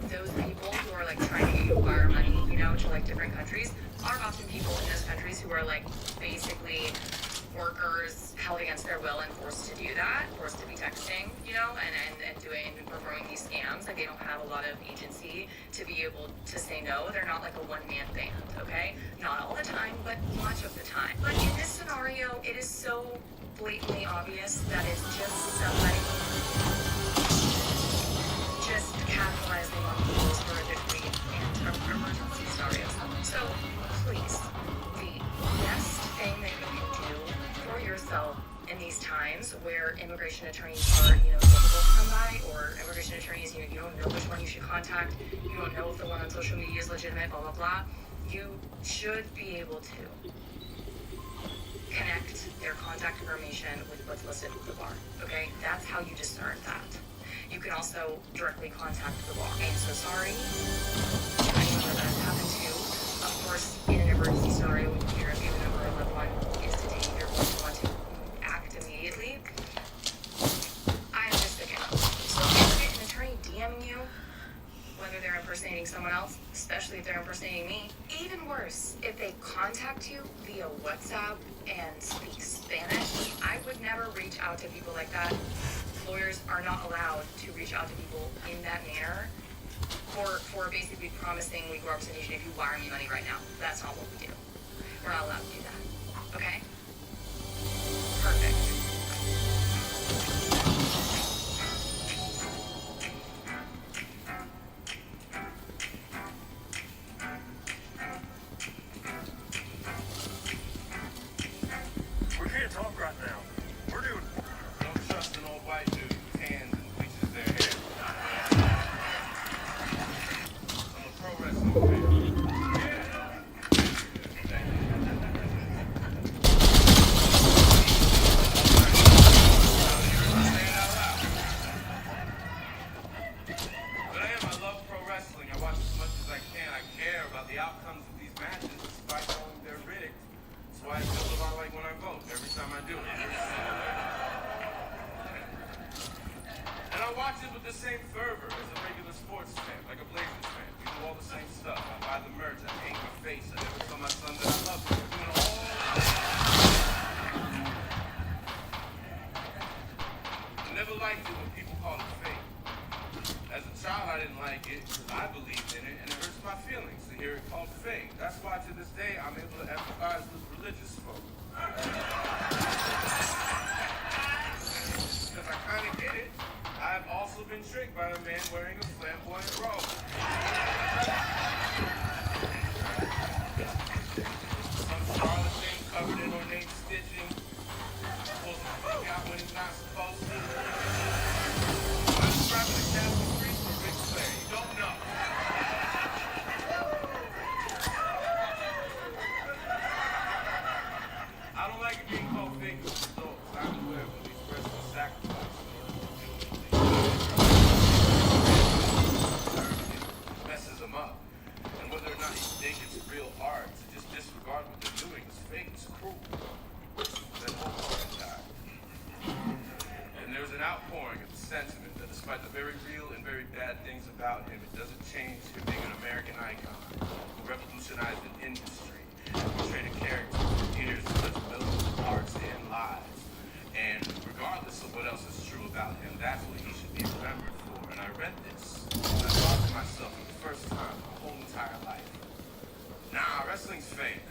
S9: those people who are like trying to get you to wire money, to like different countries, are often people in those countries who are like basically workers held against their will and forced to do that, forced to be texting, and doing and performing these scams. Like they don't have a lot of agency to be able to say no. They're not like a one-man band, okay? Not all the time, but much of the time. But in this scenario, it is so blatantly obvious that it's just somebody just capitalizing on people's horrific and emergency scenarios. So please, the best thing that you can do for yourself in these times where immigration attorneys are, difficult to come by, or immigration attorneys, you don't know which one you should contact, you don't know if the one on social media is legitimate, blah, blah, blah, you should be able to connect their contact information with what's listed with the bar, okay? That's how you discern that. You can also directly contact the bar. I am so sorry to anyone that has happened to. Of course, in an emergency scenario, when you're a family member or loved one is detained, you're going to want to act immediately. I'm just thinking, so if you get an attorney DMing you, whether they're impersonating someone else, especially if they're impersonating me, even worse, if they contact you via WhatsApp and speak Spanish, I would never reach out to people like that. Lawyers are not allowed to reach out to people in that manner for basically promising legal representation if you wire me money right now. That's not what we do. We're not allowed to do that. Okay? Perfect.
S6: We can't talk right now. We're doing. Don't trust an old white dude with hands and bleaches their hair.
S7: watch it with the same fervor as a regular sports fan, like a Blazers fan. We do all the same stuff. I buy the merch. I paint my face. I never tell my son that I love him. We're doing all I never liked it when people called it fake. As a child, I didn't like it because I believed in it, and it hurts my feelings to hear it called fake. That's why to this day, I'm able to empathize with religious folk. Because I kind of get it. I've also been tricked by a man wearing a flamboyant robe. Some charlatan covered in ornate stitching pulls his dick out when he's not supposed to. I'm describing the Catholic priest or Ric Flair. You don't know. I don't like it being called fake with adults. I'm aware when these persons sacrifice in order to do anything. Messes them up. And whether or not you think it's real art, to just disregard what they're doing is fake, it's cruel. Then Hogarth died. And there's an outpouring of sentiment that despite the very real and very bad things about him, it doesn't change him being an American icon who revolutionized an industry, portrayed a character for years who touched millions of hearts and lives. And regardless of what else is true about him, that's what he should be remembered for. And I read this, and I thought to myself for the first time in my whole entire life, nah, wrestling's fake.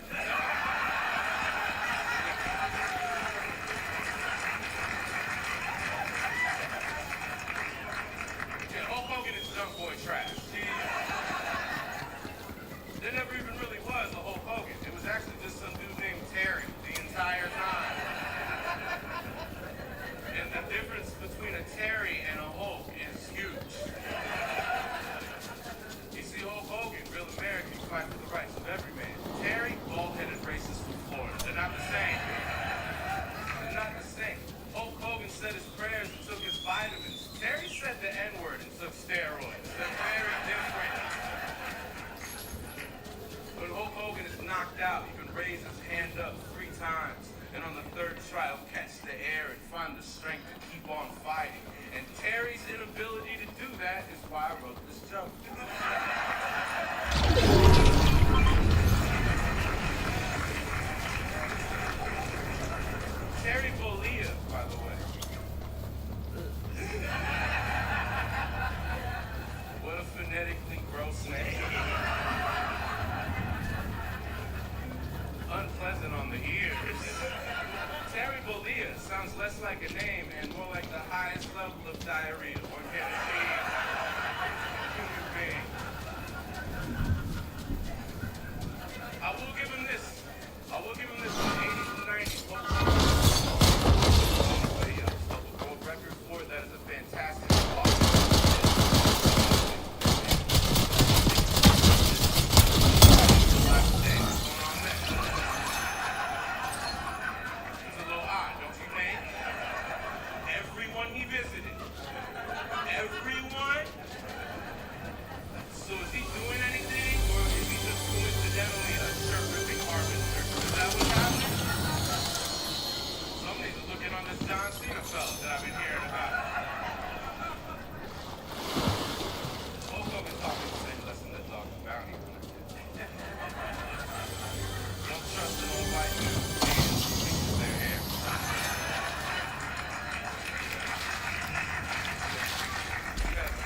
S7: Yeah, Hulk Hogan is junk boy trash. There never even really was a Hulk Hogan. It was actually just some dude named Terry the entire time. And the difference between a Terry and a Hulk is huge. You see, Hulk Hogan, real American, fight for the rights of every man. Terry, bald-headed racist from Florida. They're not the same. They're not the same. Hulk Hogan said his prayers and took his vitamins. Terry said the N-word and took steroids. They're very different. When Hulk Hogan is knocked out, he can raise his hand up 3 times, and on the 3rd try, he'll catch the air and find the strength to keep on fighting. And Terry's inability to do that is why I wrote this joke. Terry Bollea, by the way. What a phonetically gross name. Unpleasant on the ears. Terry Bollea sounds less like a name and more like the highest level of diarrhea one can achieve. Human being. I will give him this. In the 80s and 90s. World record for it. That is a fantastic walk. Everyone he visited. Everyone. So is he doing anything, or is he just coincidentally a shirt-ripping harbinger? Is that what's happening? Somebody's looking on this John Cena fella that I've been hearing about. Hulk Hogan taught me the same lesson that Dog the Bounty Hunter did. Don't trust an old white man who thinks their hair.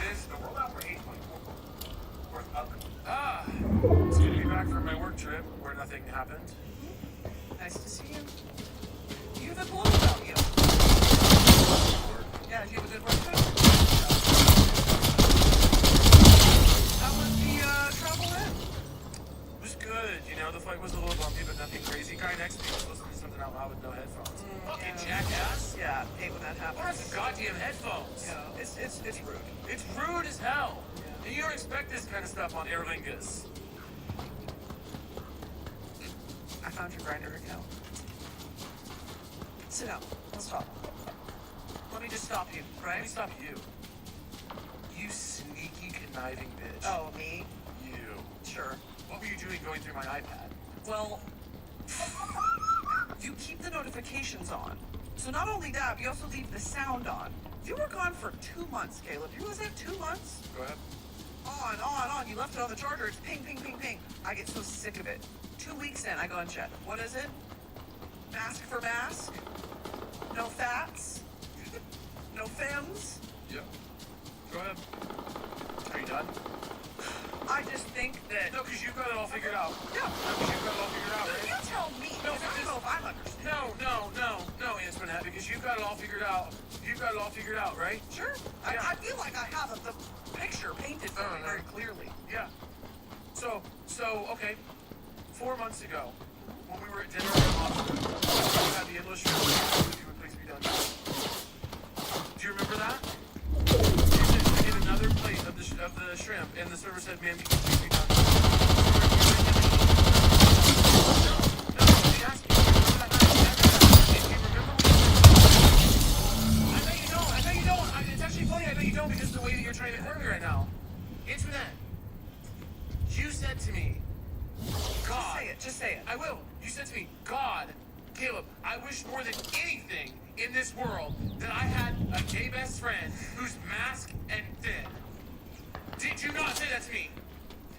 S6: The rollout for 8.4 worth up.
S18: It's good to be back from my work trip where nothing happened.
S16: Nice to see you. You have a blow about you. Yeah, did you have a good work trip? How was the travel in?
S18: It was good, you know, the fight was a little bumpy, but nothing crazy. Guy next to me was listening to something out loud with no headphones.
S16: Fucking jackass. Yeah, hate when that happens.
S18: What has the goddamn headphones?
S16: Yeah, it's rude.
S18: It's rude as hell. And you don't expect this kind of stuff on Aer Lingus.
S16: I found your Grindr account. Sit down. Let's talk. Let me just stop you, right?
S18: Let me stop you. You sneaky, conniving bitch.
S16: Oh, me?
S18: You.
S16: Sure.
S18: What were you doing going through my iPad?
S16: Well, you keep the notifications on. So not only that, but you also leave the sound on.
S10: You were gone for 2 months, Caleb. You was that 2 months?
S6: Go ahead.
S10: On. You left it on the charger. It's ping, ping, ping, ping. I get so sick of it. 2 weeks in, I go and check. What is it? Mask for mask? No fats? No femmes?
S6: Yep. Go ahead. Are you done?
S10: I just think that...
S6: No, because you've got it all figured out.
S10: Yeah.
S6: No, because you've got it all figured out, right?
S10: You tell me.
S6: No,
S10: I don't know if I'm understanding.
S6: No, Antoinette, because you've got it all figured out. You've got it all figured out, right?
S10: Sure.
S6: Yeah.
S10: I feel like I have the picture painted for me very clearly.
S6: Yeah. So, okay. 4 months ago, when we were at dinner in Austin, you had the endless shrimp if you would please be done. Do you remember that? You said to get another plate of the shrimp, and the server said, "Ma'am, you can please be done." No, she asked me. I bet you don't. It's actually funny, I bet you don't, because of the way that you're trying to hurt me right now. Internet, you said to me, God.
S10: Just say it.
S6: I will. You said to me, God, Caleb, I wish more than anything in this world that I had a gay best friend who's masked and thin. Did you not say that to me?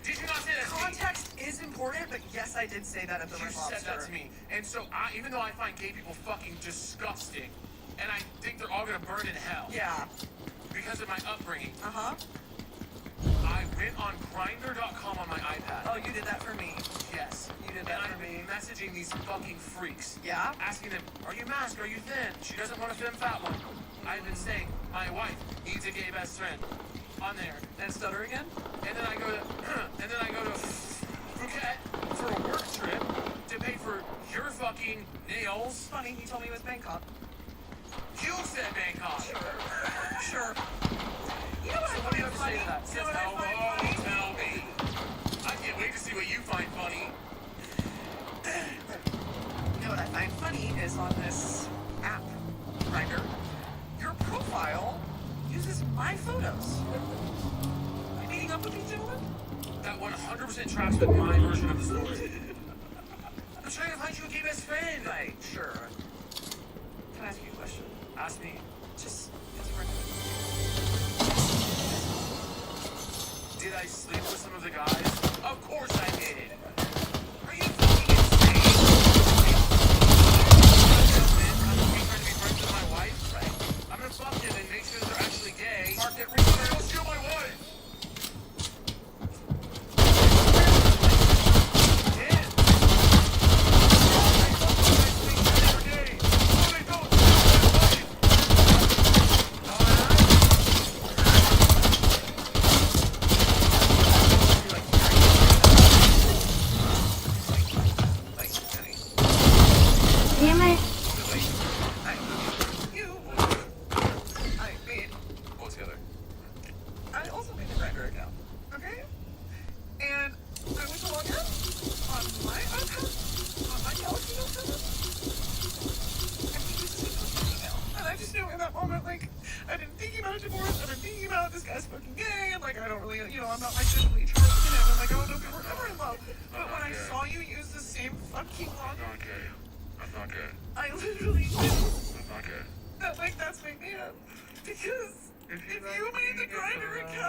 S6: Did you not say that to me?
S10: Context is important, but yes, I did say that at the Red Lobster.
S6: You said that to me. And so, even though I find gay people fucking disgusting, and I think they're all gonna burn in hell.
S10: Yeah.
S6: Because of my upbringing.
S10: Uh-huh.
S6: I went on Grindr.com on my iPad.
S10: Oh, you did that for me.
S6: Yes.
S10: You did that for me.
S6: I'm messaging these fucking freaks.
S10: Yeah?
S6: Asking them, are you masked? Are you thin? She doesn't want a thin fat one. I've been saying, my wife needs a gay best friend. On there.
S10: And stutter again?
S6: And then I go to Phuket for a work trip to pay for your fucking nails.
S10: Funny, you told me it was Bangkok.
S6: You said Bangkok.
S10: Sure.
S6: You know what do you have to say to that? Tell me. I can't wait to see what you find funny.
S10: You know what I find funny is on this app, Grindr, your profile uses my photos. Are you meeting up with these gentlemen?
S6: That 100% tracks with my version of the story. I'm trying to find you a gay best friend.
S10: Right, sure. Can I ask you a question?
S6: Ask me.
S10: Just as a record.
S6: Did I sleep with some of the guys? Of course I did. Are you fucking insane? I'm trying to be friends with my wife, right? I'm gonna fuck them and make sure that they're actually gay. Market research. Don't steal my wife.
S10: I also made a Grindr account, okay? And I went to log in on my iPad, on my Galaxy Note 7, and he used his fucking email. And I just knew in that moment, like, I've been thinking about a divorce, I've been thinking about this guy's fucking gay, and like, I don't really, I'm not like physically trusting him, and like, I don't know if we're ever in love. But when I saw you use the same fucking login,
S6: I'm not gay.
S10: I literally knew
S6: I'm not gay.
S10: that, like, that's my man. Because if you made the Grindr account,